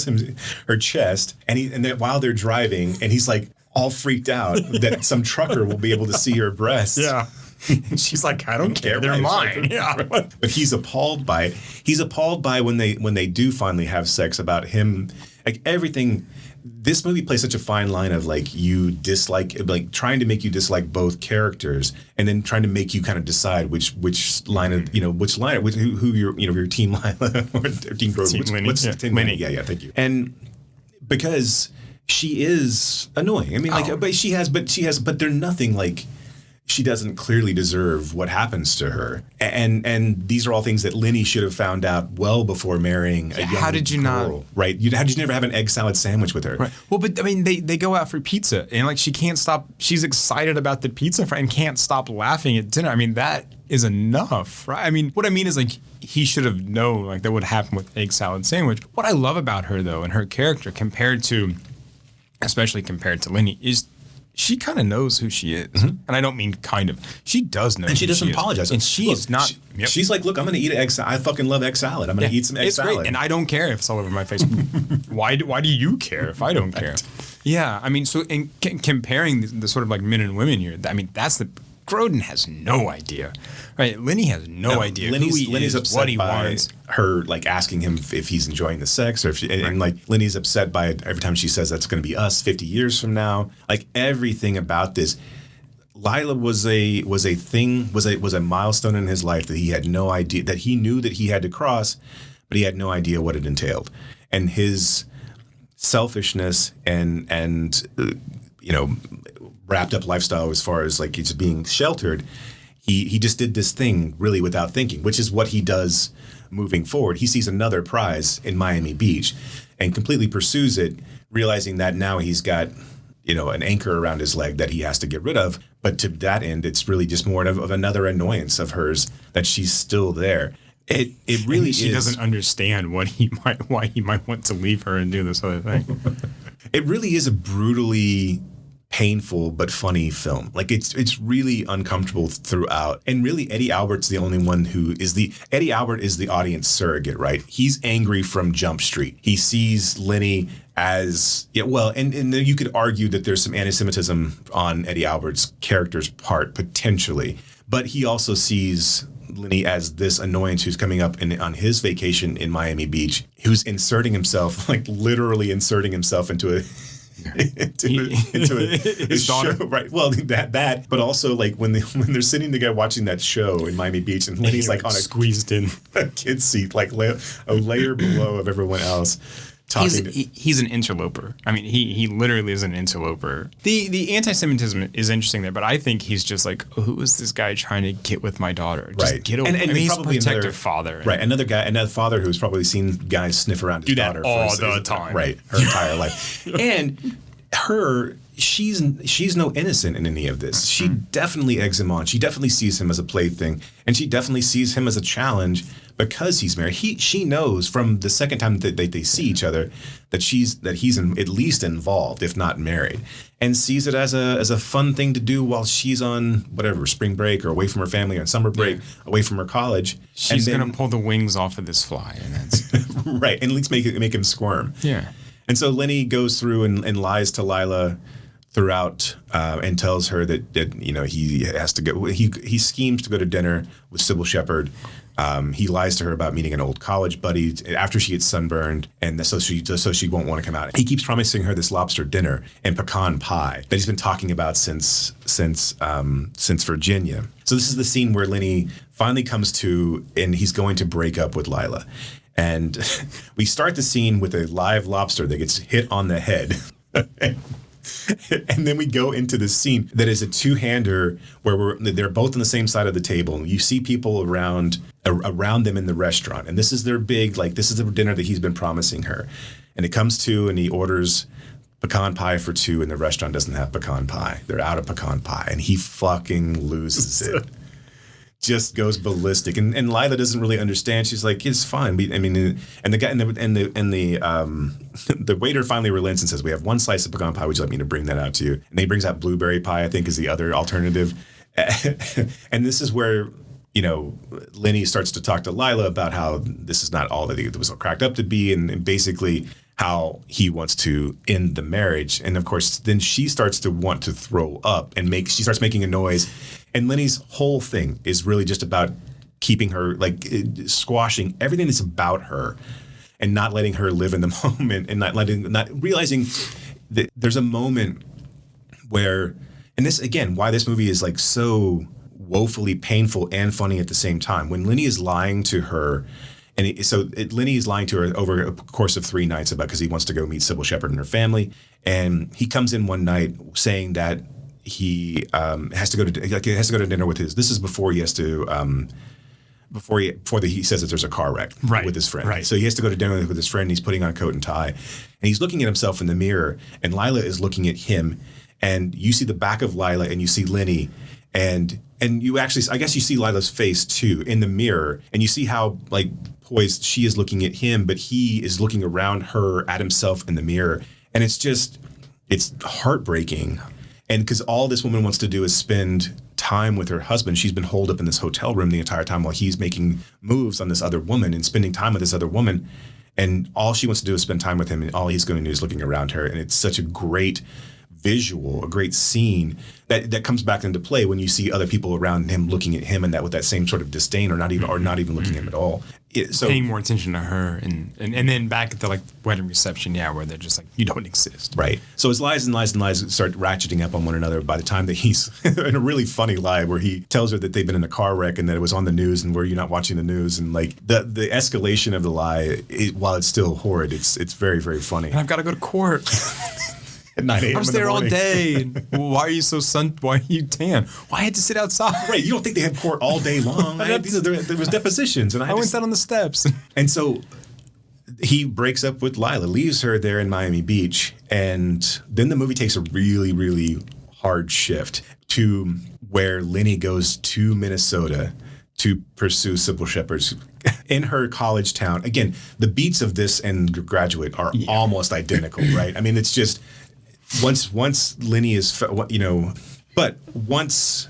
him her chest, and then while they're driving, and he's like all freaked out that some trucker will be able to see her breasts. Yeah. And she's like, I don't care, they're mine. Yeah. But he's appalled by it. He's appalled by when they do finally have sex, about him, like everything. This movie plays such a fine line of like you dislike, like trying to make you dislike both characters, and then trying to make you kind of decide which line of who your team Lila or team Grodin, team Lenny. Yeah, thank you. And because she is annoying. I mean, but they're nothing like. She doesn't clearly deserve what happens to her, and these are all things that Lenny should have found out well before marrying a young girl. How did you not? Right? How did you never have an egg salad sandwich with her? Right. Well, but I mean, they go out for pizza, and like she can't stop. She's excited about the pizza and can't stop laughing at dinner. I mean, that is enough, right? I mean, what I mean is like he should have known like that would happen with egg salad sandwich. What I love about her though, and her character especially compared to Lenny, is. She kind of knows who she is. Mm-hmm. And I don't mean kind of. She does know and she doesn't apologize. And she is not. She's like, look, I'm going to eat an egg salad. I fucking love egg salad. I'm going to eat some egg salad. Great. And I don't care if it's all over my face. Why do you care if I don't care? Yeah. I mean, so in comparing the sort of like men and women here, I mean, that's Grodin has no idea, right? Lenny has no idea who he Lenny's is, upset what he by wants. her like asking him if he's enjoying the sex, or if and like Lenny's upset by it every time she says that's going to be us 50 years from now. Like everything about this, Lila was a milestone in his life that he had no idea, that he knew that he had to cross, but he had no idea what it entailed, and his selfishness and wrapped up lifestyle as far as like he's being sheltered. He just did this thing really without thinking, which is what he does moving forward. He sees another prize in Miami Beach and completely pursues it, realizing that now he's got, an anchor around his leg that he has to get rid of. But to that end, it's really just more of another annoyance of hers that she's still there. It really she doesn't understand why he might want to leave her and do this other thing. It really is a brutally painful but funny film. Like it's really uncomfortable throughout. And really Eddie Albert's the only one Eddie Albert is the audience surrogate, right? He's angry from Jump Street. He sees Lenny as, and you could argue that there's some anti-Semitism on Eddie Albert's character's part, potentially. But he also sees Lenny as this annoyance who's coming up on his vacation in Miami Beach, who's inserting himself, like literally inserting himself into a his daughter, show, right? Well, that, but also like when they're sitting together watching that show in Miami Beach, and Lenny's like on squeezed in a kid's seat, like a layer below of everyone else. He's an interloper. I mean, he literally is an interloper. The anti-Semitism is interesting there, but I think he's just like, who is this guy trying to get with my daughter? Just get over. And he's probably a protective father, right? Another father who's probably seen guys sniff around his daughter all the time, right? Her entire life, and she's no innocent in any of this. She definitely eggs him on. She definitely sees him as a plaything, and she definitely sees him as a challenge because he's married. She knows from the second time that they see each other that he's at least involved, if not married, and sees it as a fun thing to do while she's on whatever spring break or away from her family or summer break, away from her college. She's gonna pull the wings off of this fly, and that's right, and at least make him squirm. Yeah. And so Lenny goes through and lies to Lila throughout and tells her that he has to go. He schemes to go to dinner with Sybil Shepherd. He lies to her about meeting an old college buddy after she gets sunburned, and so she won't want to come out. He keeps promising her this lobster dinner and pecan pie that he's been talking about since Virginia. So this is the scene where Lenny finally comes to, and he's going to break up with Lila. And we start the scene with a live lobster that gets hit on the head. And then we go into this scene that is a two-hander where they're both on the same side of the table. You see people around them in the restaurant. And this is their this is the dinner that he's been promising her. And it comes to, and he orders pecan pie for two, and the restaurant doesn't have pecan pie. They're out of pecan pie. And he fucking loses it. Just goes ballistic, and Lila doesn't really understand. She's like, "It's fine." And the guy and the waiter finally relents and says, "We have one slice of pecan pie. Would you like me to bring that out to you?" And then he brings out blueberry pie. I think is the other alternative. And this is where Lenny starts to talk to Lila about how this is not all that it was cracked up to be, and basically how he wants to end the marriage. And of course, then she starts to want to throw up and she starts making a noise. And Lenny's whole thing is really just about keeping her, squashing everything that's about her and not letting her live in the moment, and not realizing that there's a moment where, and this, again, why this movie is so woefully painful and funny at the same time. When Lenny is lying to her, Lenny is lying to her over a course of 3 nights because he wants to go meet Sybil Shepherd and her family. And he comes in one night saying that he has to go to dinner with his. This is before he has to he says that there's a car wreck with his friend. Right. So he has to go to dinner with his friend. He's putting on a coat and tie, and he's looking at himself in the mirror. And Lila is looking at him, and you see the back of Lila, and you see Lenny, and you actually, I guess you see Lila's face too in the mirror, and you see how poised she is looking at him, but he is looking around her at himself in the mirror, and it's heartbreaking. And because all this woman wants to do is spend time with her husband. She's been holed up in this hotel room the entire time while he's making moves on this other woman and spending time with this other woman. And all she wants to do is spend time with him, and all he's going to do is looking around her. And it's such a great visual, a great scene that comes back into play when you see other people around him looking at him and that with that same sort of disdain or not even looking at him at all. So paying more attention to her and then back at the like wedding reception, where they're just like, you don't exist. Right. So his lies and lies and lies start ratcheting up on one another by the time that he's in a really funny lie where he tells her that they've been in a car wreck and that it was on the news and where you're not watching the news, and like the escalation of the lie, while it's still horrid, it's very, very funny. And I've got to go to court. At 9 a.m. I was there all day. Why are you so why are you tan? Why I had to sit outside? Right. You don't think they had court all day long? There was depositions, and I went down on the steps. And so he breaks up with Lila, leaves her there in Miami Beach, and then the movie takes a really, really hard shift to where Lenny goes to Minnesota to pursue Sybil Shepherd's in her college town. Again, the beats of this and Graduate are almost identical, right? I mean, it's just once Lenny is, but once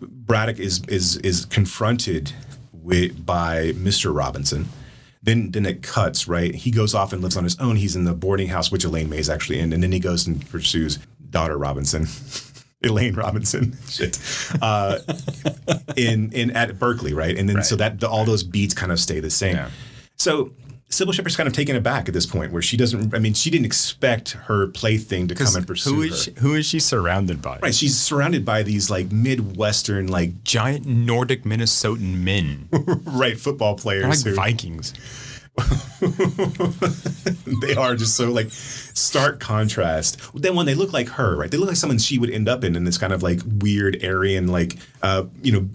Braddock is confronted by Mr. Robinson, then it cuts, right? He goes off and lives on his own. He's in the boarding house, which Elaine May is actually in, and then he goes and pursues daughter Robinson. Elaine Robinson, at Berkeley, right? And then so that all those beats kind of stay the same. Yeah. So Sybil Shepherd's kind of taken aback at this point where she didn't expect her plaything to come and pursue her. Who is she surrounded by? Right, she's surrounded by these like Midwestern, like giant Nordic Minnesotan men. Right, football players. They're like Vikings. They are just so like stark contrast. Then when they look like her, right? They look like someone she would end up in this kind of like weird Aryan like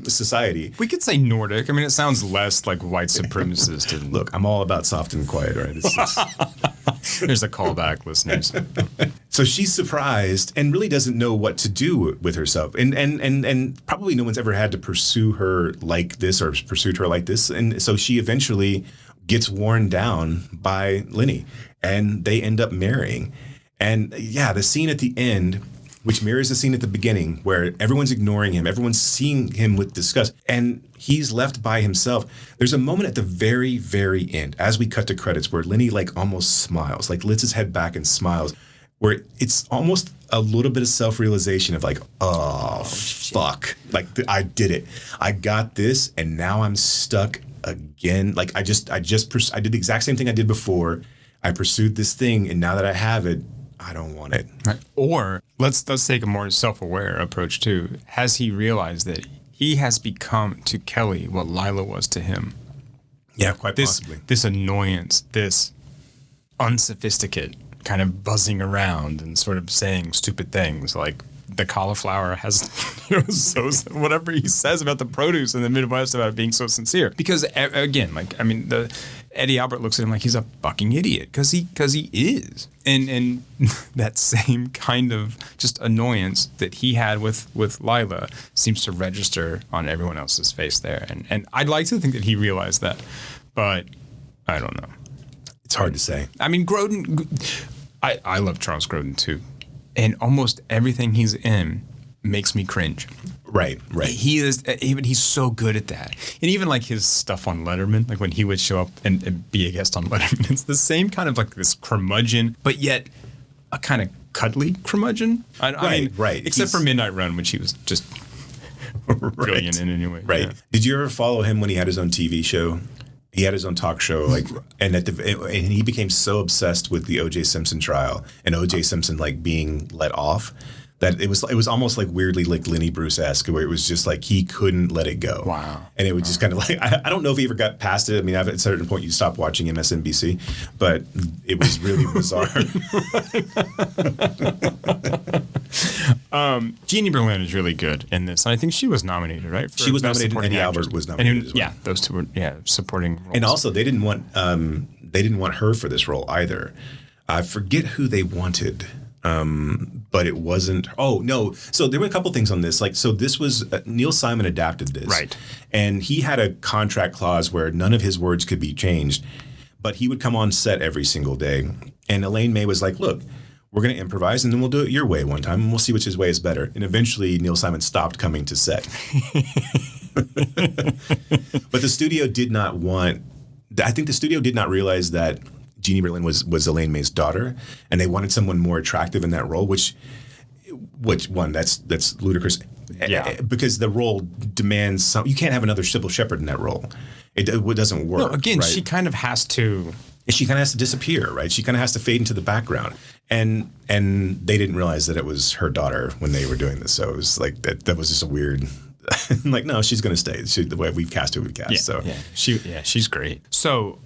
society. We could say Nordic. I mean, it sounds less like white supremacist. Look, I'm all about soft and quiet, right? There's a callback, listeners. So she's surprised and really doesn't know what to do with herself, and probably no one's ever had to pursue her like this or pursued her like this, and so she eventually gets worn down by Lenny, and they end up marrying. And the scene at the end, which mirrors the scene at the beginning, where everyone's ignoring him, everyone's seeing him with disgust, and he's left by himself. There's a moment at the very, very end, as we cut to credits, where Lenny like almost smiles, like lifts his head back and smiles, where it's almost a little bit of self-realization of like, oh fuck, like I did it. I got this, and now I'm stuck again. Like I did the exact same thing I did before. I pursued this thing, and now that I have it, I don't want it. Right. Or let's take a more self-aware approach too. Has he realized that he has become to Kelly what Lila was to him? Yeah, quite possibly. This annoyance, this unsophisticated kind of buzzing around and sort of saying stupid things like the cauliflower has, so whatever he says about the produce in the Midwest about it being so sincere. Because again, like, I mean, Eddie Albert looks at him like he's a fucking idiot because he is. And that same kind of just annoyance that he had with Lila seems to register on everyone else's face there. And I'd like to think that he realized that, but I don't know. It's hard to say. I mean, Grodin, I love Charles Grodin too. And almost everything he's in makes me cringe. Right. He is, even he's so good at that. And even like his stuff on Letterman, like when he would show up and be a guest on Letterman, it's the same kind of like this curmudgeon, but yet a kind of cuddly curmudgeon. Right. Except for Midnight Run, which he was just brilliant in anyway. Right. Yeah. Did you ever follow him when he had his own TV show? He had his own talk show, like, and he became so obsessed with the O.J. Simpson trial and O.J. Simpson like being let off that it was almost like weirdly like Lenny Bruce-esque, where it was just like he couldn't let it go. Wow. And it was just kind of like I don't know if he ever got past it. I mean, at a certain point you stop watching MSNBC, but it was really bizarre. Jeannie Berlin is really good in this, and I think she was nominated, right? She was nominated, and Eddie Albert was nominated as well. Yeah, those two were supporting roles. And also, they didn't want her for this role either. I forget who they wanted, but it wasn't. Oh no! So there were a couple things on this. Like, so this was Neil Simon adapted this, right? And he had a contract clause where none of his words could be changed, but he would come on set every single day. And Elaine May was like, "Look, we're going to improvise, and then we'll do it your way one time, and we'll see which his way is better." And eventually, Neil Simon stopped coming to set. But the studio did not want. I think the studio did not realize that Jeannie Berlin was Elaine May's daughter, and they wanted someone more attractive in that role, which Which one? That's ludicrous. Yeah. Because the role demands some. You can't have another Sybil Shepherd in that role. It doesn't work. No, again, right? she kind of has to. She kind of has to disappear, right? She kind of has to fade into the background. And they didn't realize that it was her daughter when they were doing this. So it was like that was just a weird. Like, no, she's going to stay. The way we've cast, we've cast. Yeah, so she's great. So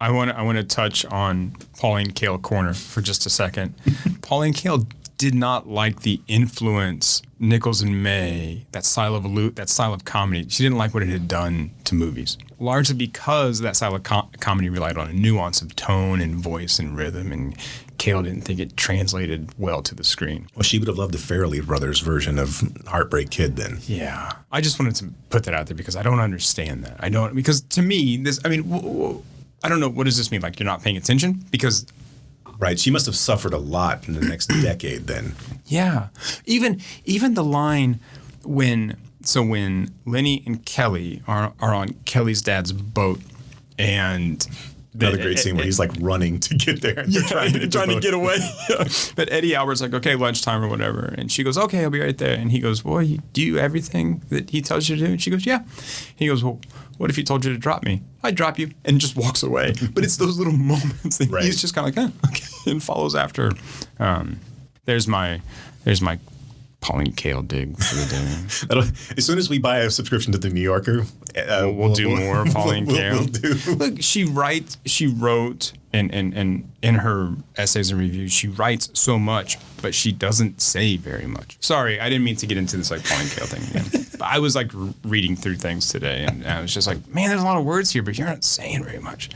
I want to touch on Pauline Kael Corner for just a second. Pauline Kael did not like the influence Nichols and May, that style of comedy. She didn't like what it had done to movies, largely because that style of comedy relied on a nuance of tone and voice and rhythm, and Kael didn't think it translated well to the screen. Well, she would have loved the Farrelly brothers version of Heartbreak Kid then. Yeah. I just wanted to put that out there because I don't understand that. Because to me, I don't know, what does this mean? Like, you're not paying attention? Because... Right. She must have suffered a lot in the next decade then. Yeah. Even the line when Lenny and Kelly are on Kelly's dad's boat, and another great scene where he's like running to get there. And trying to get away. But Eddie Albert's like, okay, lunchtime or whatever. And she goes, okay, I'll be right there. And he goes, well, you do everything that he tells you to do? And she goes, yeah. He goes, well, what if he told you to drop me? I'd drop you. And just walks away. But it's those little moments that he's just kind of like, okay, and follows after. There's my Pauline Kael dig for the day. As soon as we buy a subscription to the New Yorker, we'll do more Pauline Kael. We'll do. Look, she wrote, and in her essays and reviews, she writes so much, but she doesn't say very much. Sorry, I didn't mean to get into this like Pauline Kael thing again. But I was like reading through things today, and I was just like, man, there's a lot of words here, but you're not saying very much.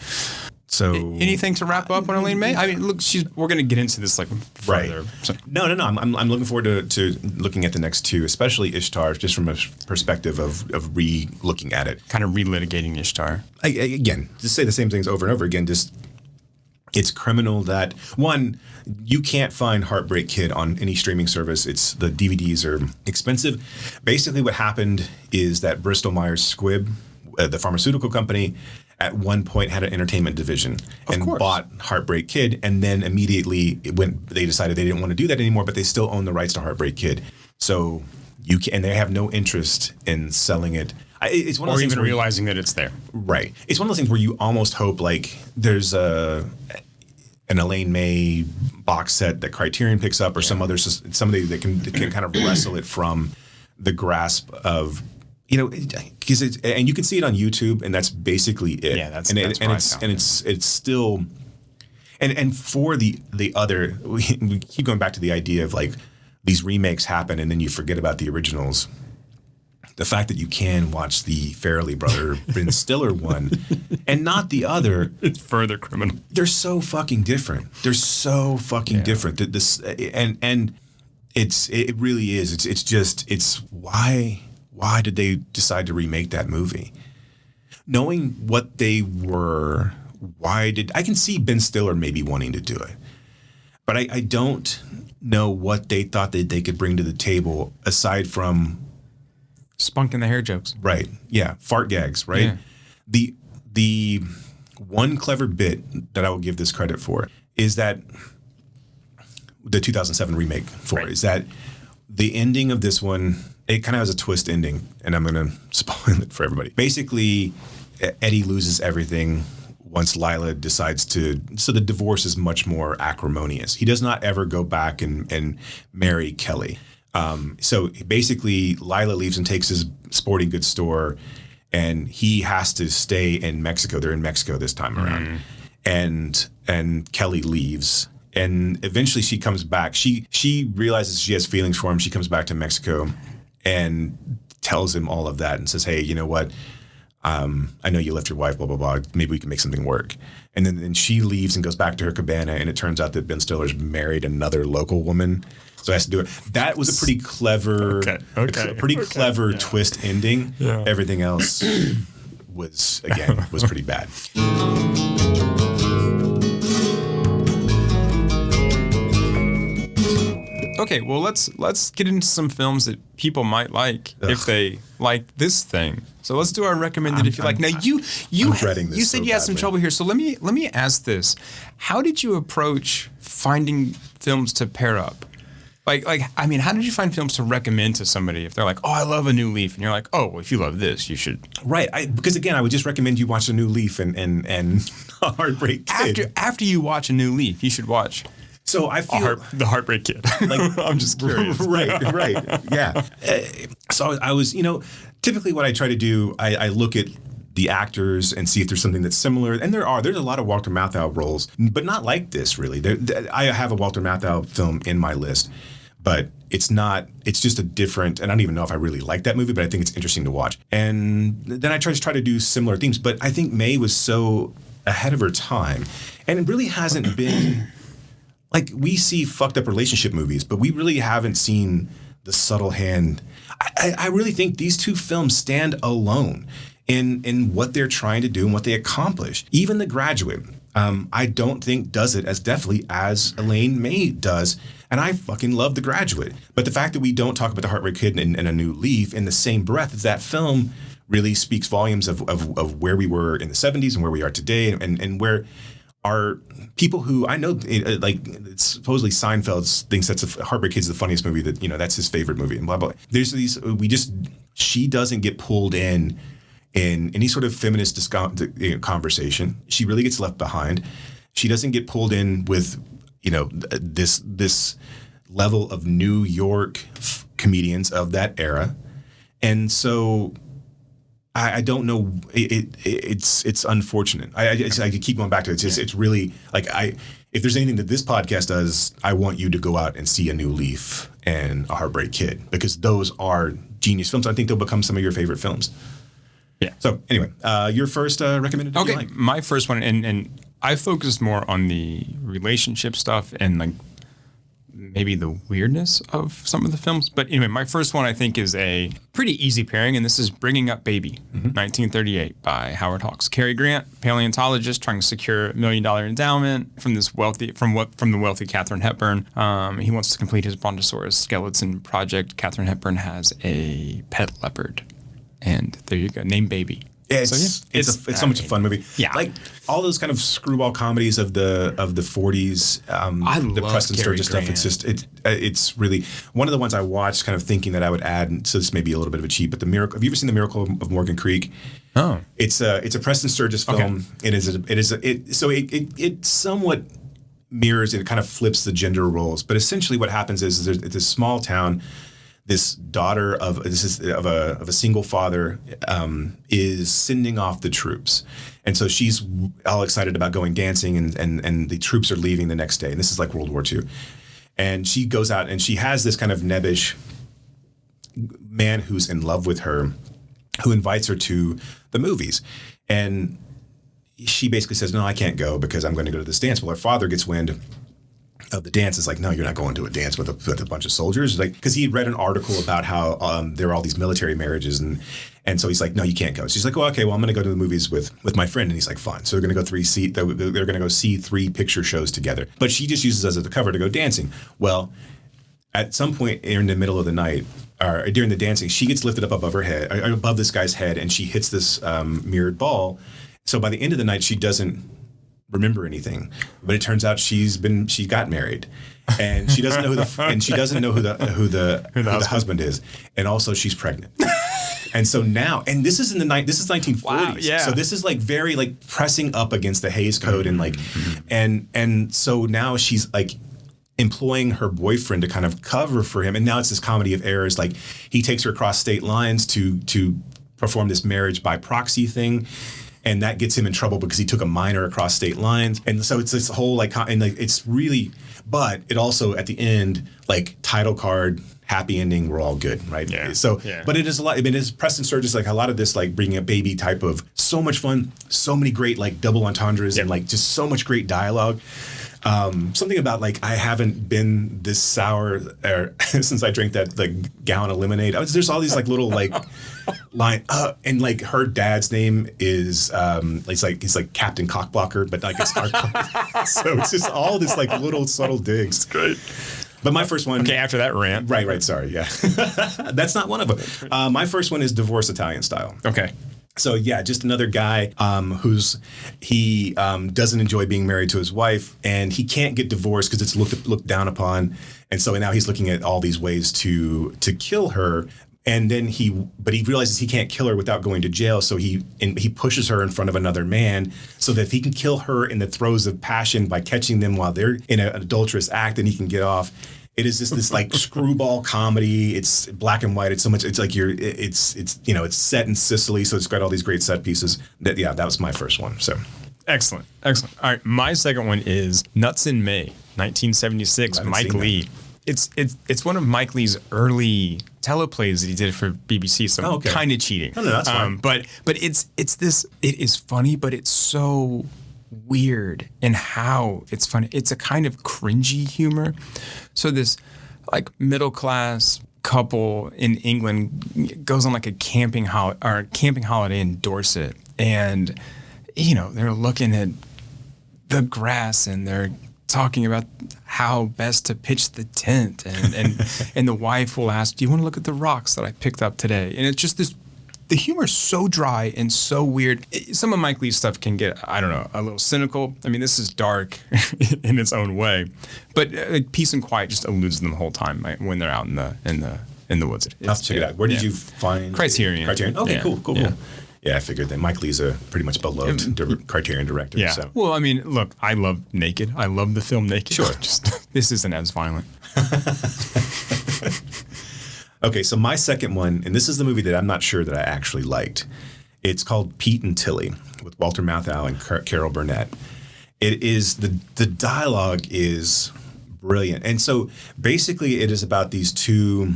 So anything to wrap up on Elaine May? I mean, look, we're going to get into this like further. Right. So. No. I'm looking forward to looking at the next two, especially Ishtar, just from a perspective of re-looking at it. Kind of relitigating Ishtar. Again, just say the same things over and over again. Just it's criminal that, one, you can't find Heartbreak Kid on any streaming service. The DVDs are expensive. Basically what happened is that Bristol Myers Squibb, the pharmaceutical company, at one point had an entertainment division and bought Heartbreak Kid, and then immediately they decided they didn't want to do that anymore, but they still own the rights to Heartbreak Kid. So and they have no interest in selling it. It's one of those things even realizing that it's there. Right. It's one of those things where you almost hope like there's an Elaine May box set that Criterion picks up, or somebody that can kind of wrestle it from the grasp of. Because and you can see it on YouTube, and that's basically it. Yeah, it's still, and for the other, we keep going back to the idea of like these remakes happen, and then you forget about the originals. The fact that you can watch the Farrelly brother Ben Stiller one, and not the other, it's further criminal. They're so fucking different. They're so fucking different. That this and it really is. It's why. Why did they decide to remake that movie? Knowing what they were, I can see Ben Stiller maybe wanting to do it. But I don't know what they thought that they could bring to the table aside from... spunk in the hair jokes. Right. Yeah. Fart gags, right? Yeah. The one clever bit that I will give this credit for is that the 2007 remake is that the ending of this one... It kind of has a twist ending, and I'm going to spoil it for everybody. Basically, Eddie loses everything once Lila decides to... So the divorce is much more acrimonious. He does not ever go back and marry Kelly. So basically, Lila leaves and takes his sporting goods store, and he has to stay in Mexico. They're in Mexico this time around. And Kelly leaves. And eventually she comes back. She realizes she has feelings for him. She comes back to Mexico and tells him all of that and says, hey, you know what? I know you left your wife, blah, blah, blah. Maybe we can make something work. And then she leaves and goes back to her cabana, and it turns out that Ben Stiller's married another local woman. So he has to do it. That was a pretty clever, clever twist ending. Yeah. Everything else was pretty bad. Okay, well let's get into some films that people might like if they like this thing. So let's do our recommended if you like. Now you said you had some trouble here, so let me ask this: how did you approach finding films to pair up? I mean, how did you find films to recommend to somebody if they're like, oh, I love A New Leaf, and you're like, oh, well, if you love this, you should. Right, because again, I would just recommend you watch A New Leaf and Heartbreak Kid. After you watch A New Leaf, you should watch. So I feel the Heartbreak Kid. Like, I'm just curious. Right, yeah. So I was, typically what I try to do, I look at the actors and see if there's something that's similar. And there's a lot of Walter Matthau roles, but not like this really. I have a Walter Matthau film in my list, but it's just a different, and I don't even know if I really like that movie, but I think it's interesting to watch. And then I try to do similar themes, but I think May was so ahead of her time, and it really hasn't been, like, we see fucked up relationship movies, but we really haven't seen the subtle hand. I really think these two films stand alone in what they're trying to do and what they accomplish. Even The Graduate, I don't think does it as deftly as Elaine May does, and I fucking love The Graduate. But the fact that we don't talk about The Heartbreak Kid and A New Leaf in the same breath as that film really speaks volumes of where we were in the 70s and where we are today, and where are people who I know, like supposedly Seinfeld thinks Heartbreak Kid's the funniest movie, that that's his favorite movie, and blah blah. There's these she doesn't get pulled in any sort of feminist conversation. She really gets left behind. She doesn't get pulled in with this level of New York comedians of that era, and so I don't know. It's unfortunate. I keep going back to it. It's really like if there's anything that this podcast does, I want you to go out and see A New Leaf and A Heartbreak Kid, because those are genius films. I think they'll become some of your favorite films. Yeah. So anyway, your first recommended. Okay, like? My first one, and I focused more on the relationship stuff and like maybe the weirdness of some of the films. But anyway, my first one I think is a pretty easy pairing, and this is Bringing Up Baby, 1938 by Howard Hawks. Cary Grant, paleontologist trying to secure $1 million endowment from the wealthy Katharine Hepburn. He wants to complete his Brontosaurus skeleton project. Katharine Hepburn has a pet leopard, and there you go, named Baby. It's so much a fun movie. Yeah, like all those kind of screwball comedies of the 40s. I the love Preston Cary Sturges stuff. Grant. It's really one of the ones I watched, kind of thinking that I would add. So this may be a little bit of a cheat, but have you ever seen The Miracle of Morgan Creek? Oh, it's a Preston Sturges film. Okay. It somewhat mirrors. It kind of flips the gender roles, but essentially what happens is it's a small town. This daughter of a single father is sending off the troops, and so she's all excited about going dancing, and the troops are leaving the next day, and this is like World War II, and she goes out and she has this kind of nebbish man who's in love with her, who invites her to the movies, and she basically says, no, I can't go because I'm going to go to this dance. Well, her father gets wind of the dance. Is like, no, you're not going to a dance with a bunch of soldiers, like, because he had read an article about how there are all these military marriages, and so he's like, no, you can't go. She's like, well, okay, well, I'm going to go to the movies with my friend, and he's like, fine. So they're going to go see 3 picture shows together, but she just uses us as a cover to go dancing. Well, at some point in the middle of the night, or during the dancing, she gets lifted up above her head, above this guy's head, and she hits this mirrored ball. So by the end of the night, she doesn't remember anything, but it turns out she got married, and she doesn't know who the husband is, and also she's pregnant. And so now, and this is 1940s. Wow, yeah. So this is like very like pressing up against the Hays Code, and like, and so now she's like employing her boyfriend to kind of cover for him, and now it's this comedy of errors. Like, he takes her across state lines to perform this marriage by proxy thing. And that gets him in trouble because he took a minor across state lines. And so it's this whole it's really, but it also at the end, like, title card, happy ending, we're all good, right? Yeah. So, yeah. But it is a lot. I mean, it's Preston Sturges, like a lot of this, like Bringing Up Baby type of, so much fun, so many great like double entendres, and like just so much great dialogue. Something about like, I haven't been this sour since I drank that like gallon of lemonade. There's all these like little like line, and like her dad's name is he's like Captain Cockblocker, but like it's hardcore. So it's just all this like little subtle digs. It's great. But my first one. Okay, after that rant. Right. Sorry. Yeah, that's not one of them. My first one is Divorce Italian Style. Okay. So yeah, just another guy he doesn't enjoy being married to his wife, and he can't get divorced because it's looked down upon, and so now he's looking at all these ways to kill her. And then he realizes he can't kill her without going to jail, so he pushes her in front of another man, so that if he can kill her in the throes of passion by catching them while they're in an adulterous act, then he can get off. It is just this like screwball comedy. It's black and white. It's so much. It's like it's set in Sicily, so it's got all these great set pieces. That was my first one. So excellent. All right, my second one is Nuts in May, 1976. Mike Leigh. It's one of Mike Leigh's early teleplays that he did for BBC. So kind of cheating. No, that's fine. But it is funny, but it's so weird in how it's funny. It's a kind of cringy humor. So this like middle class couple in England goes on like a camping holiday in Dorset, and they're looking at the grass and they're talking about how best to pitch the tent, and the wife will ask, "Do you want to look at the rocks that I picked up today?" And it's just this. The humor is so dry and so weird. Some of Mike Leigh's stuff can get, I don't know, a little cynical. I mean, this is dark in its own way, but Peace and Quiet just eludes them the whole time when they're out in the woods. I'll check it out. Where did you find Criterion? Okay, cool. Yeah, I figured that Mike Leigh's a pretty much beloved Criterion director. Yeah. So. Well, I mean, look, I love Naked. I love the film Naked. Sure. This isn't as violent. Okay, so my second one, and this is the movie that I'm not sure that I actually liked. It's called Pete and Tilly with Walter Matthau and Carol Burnett. It is the dialogue is brilliant, and so basically it is about these two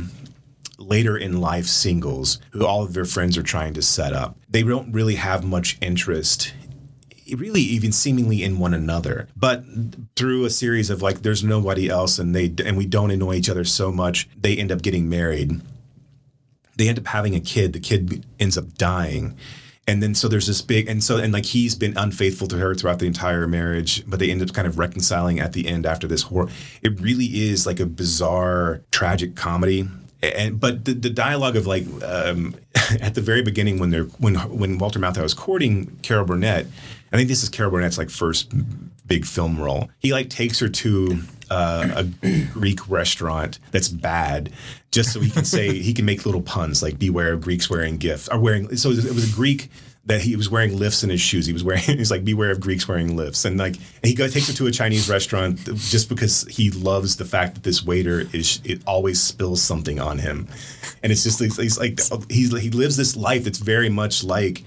later in life singles who all of their friends are trying to set up. They don't really have much interest really even seemingly in one another, but through a series of like there's nobody else and we don't annoy each other so much, they end up getting married. They end up having a kid. The kid ends up dying. And then so there's this big and like he's been unfaithful to her throughout the entire marriage, but they end up kind of reconciling at the end after this horror. It really is like a bizarre, tragic comedy. But the dialogue of like at the very beginning when Walter Matthau is courting Carol Burnett, I think this is Carol Burnett's like first big film role. He like takes her to a Greek restaurant that's bad, just so he can say he can make little puns like "Beware of Greeks wearing gifts" or wearing. So it was a Greek that he was wearing lifts in his shoes. He's like "Beware of Greeks wearing lifts," and like he takes her to a Chinese restaurant just because he loves the fact that this waiter it always spills something on him, and it's just he lives this life that's very much like.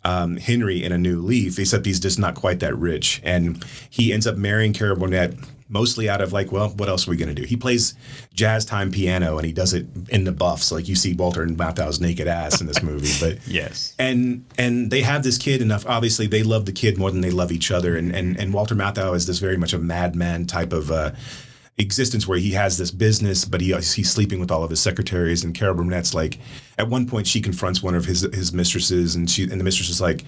Henry in A New Leaf, except he's just not quite that rich. And he ends up marrying Carol Burnett mostly out of like, well, what else are we going to do? He plays jazz time piano and he does it in the buffs. Like you see Walter Matthau's naked ass in this movie. But yes. And they have this kid enough. Obviously, they love the kid more than they love each other. And Walter Matthau is this very much a madman type of existence where he has this business, but he's sleeping with all of his secretaries. And Carol Burnett's like, at one point she confronts one of his mistresses, and the mistress is like,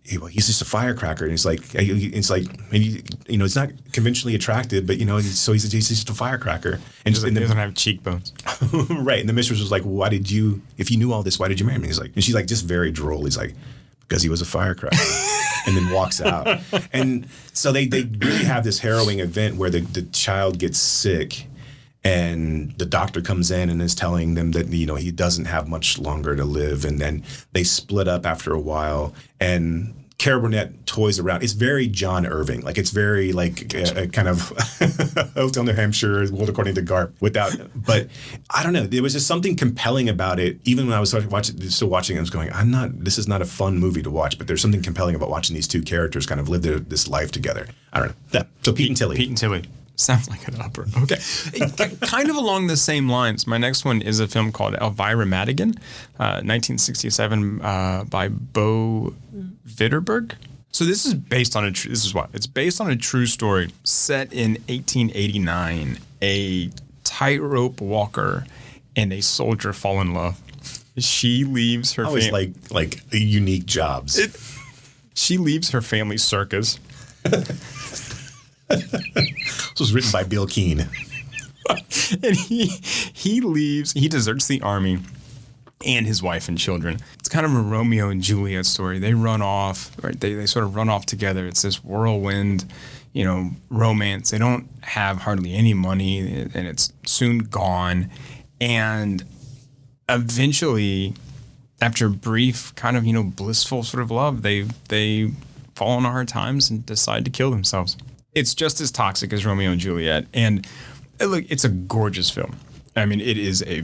hey, well, he's just a firecracker, and he's like, he's not conventionally attractive, but he's just a firecracker, and he doesn't have cheekbones, right? And the mistress was like, well, if you knew all this, why did you marry me? He's like, and she's like, just very droll. He's like, because he was a firecracker. And then walks out. And so they really have this harrowing event where the child gets sick and the doctor comes in and is telling them that, he doesn't have much longer to live. And then they split up after a while. And Carol Burnett toys around. It's very John Irving. Like it's very like kind of Hotel New Hampshire, World According to Garp. But I don't know. There was just something compelling about it. Even when I was still watching it, I was going, this is not a fun movie to watch, but there's something compelling about watching these two characters kind of live this life together. I don't know. Yeah. So Pete and Tilly. Pete and Tilly. Sounds like an opera. Okay. Kind of along the same lines, my next one is a film called Elvira Madigan, 1967 by Bo Vitterberg. So this is based on it's based on a true story set in 1889. A tightrope walker and a soldier fall in love. She leaves her always like unique jobs. She leaves her family's circus. This was written by Bill Keane. And he leaves, he deserts the army and his wife and children. It's kind of a Romeo and Juliet story. They run off, right? They sort of run off together. It's this whirlwind, romance. They don't have hardly any money, and it's soon gone. And eventually, after a brief kind of, blissful sort of love, they fall into hard times and decide to kill themselves. It's just as toxic as Romeo and Juliet. And look, it's a gorgeous film. I mean, it is a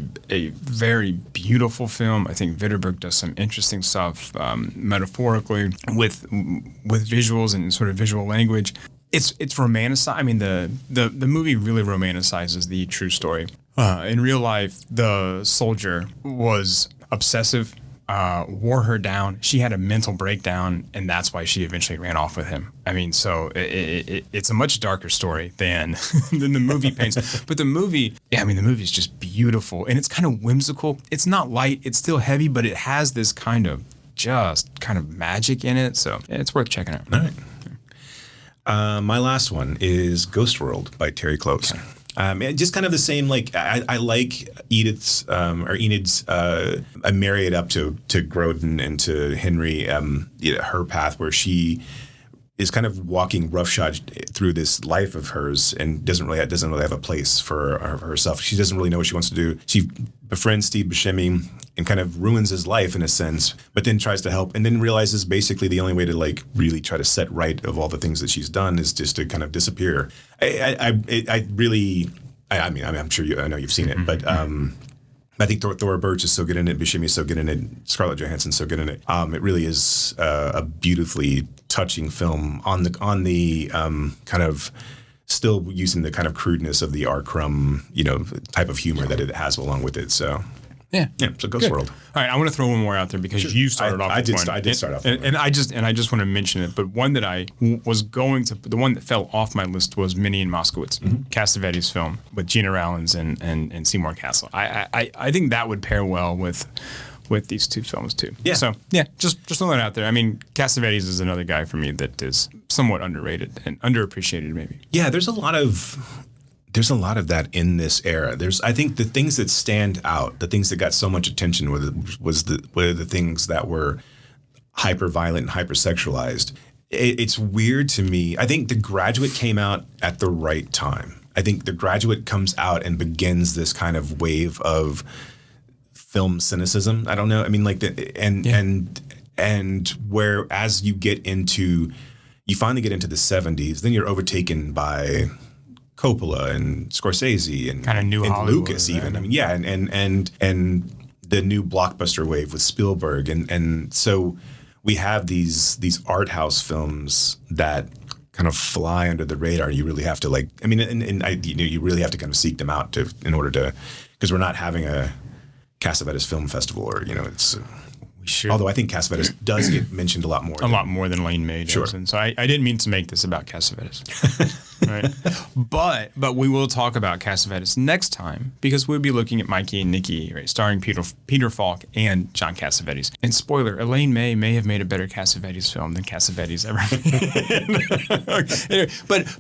very beautiful film. I think Vitterberg does some interesting stuff metaphorically with visuals and sort of visual language. It's romanticized. I mean, the movie really romanticizes the true story. In real life, the soldier was obsessive, wore her down. She had a mental breakdown, and that's why she eventually ran off with him. I mean, so it's a much darker story than the movie paints. But the movie is just beautiful, and it's kind of whimsical. It's not light. It's still heavy, but it has this kind of magic in it. So it's worth checking out. All right. My last one is Ghost World by Terry Close. Okay. Just kind of the same, like I like Enid's, I marry it up to Grodin and to Henry, her path where she is kind of walking roughshod through this life of hers and doesn't really have a place for herself. She doesn't really know what she wants to do. She befriends Steve Buscemi and kind of ruins his life in a sense, but then tries to help and then realizes basically the only way to like really try to set right of all the things that she's done is just to kind of disappear. I'm sure I know you've seen it, but I think Thora Birch is so good in it. Buscemi is so good in it. Scarlett Johansson's so good in it. It really is a beautifully touching film on the kind of still using the kind of crudeness of the R. Crumb, type of humor that it has along with it. So. Yeah. So Ghost World. All right, I want to throw one more out there because you started off. I did start off. And I just want to mention it. But one that I was going to, the one that fell off my list was Minnie and Moskowitz, Cassavetes' film with Gina Rowlands and Seymour Castle. I think that would pair well with these two films too. Yeah. So just throw that out there. I mean, Cassavetes is another guy for me that is somewhat underrated and underappreciated maybe. Yeah, there's a lot of that in this era. I think the things that stand out, the things that got so much attention were the things that were hyper violent and hyper sexualized. It's weird to me. I think The Graduate came out at the right time. I think The Graduate comes out and begins this kind of wave of film cynicism. I don't know. I mean, like and where as you finally get into the 70s, then you're overtaken by Coppola and Scorsese and kind of new and Hollywood, Lucas even. I mean, yeah, and the new blockbuster wave with Spielberg, and so we have these art house films that kind of fly under the radar. You really have to you really have to kind of seek them out in order to, because we're not having a Cassavetes Film Festival or it's. Sure. Although I think Cassavetes does get mentioned a lot more than Elaine May does. Sure. And so I didn't mean to make this about Cassavetes. Right? But we will talk about Cassavetes next time because we'll be looking at Mikey and Nikki, right, starring Peter Falk and John Cassavetes. And spoiler, Elaine May have made a better Cassavetes film than Cassavetes ever made. Anyway,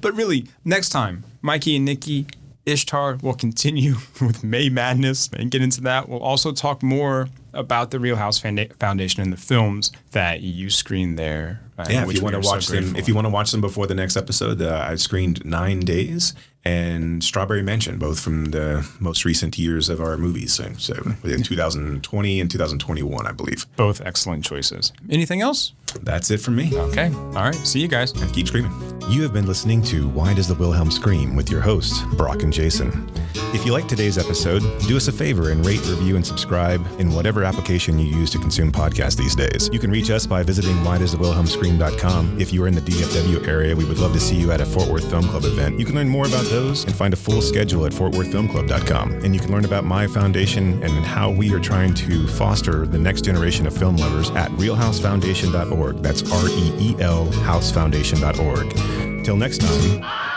but really, next time, Mikey and Nikki, Ishtar will continue with May Madness and get into that. We'll also talk more about the Real House Foundation and the films that you screened there. If you want to watch them, before the next episode, I screened 9 Days and Strawberry Mansion, both from the most recent years of our movies. So within 2020 and 2021, I believe. Both excellent choices. Anything else? That's it from me. Okay. All right. See you guys. And keep screaming. You have been listening to Why Does the Wilhelm Scream with your hosts, Brock and Jason. If you liked today's episode, do us a favor and rate, review, and subscribe in whatever application you use to consume podcasts these days. You can reach us by visiting whydoesthewilhelmscream.com. If you are in the DFW area, we would love to see you at a Fort Worth Film Club event. You can learn more about those and find a full schedule at fortworthfilmclub.com. And you can learn about my foundation and how we are trying to foster the next generation of film lovers at realhousefoundation.org. That's REEL housefoundation.org. Till next time.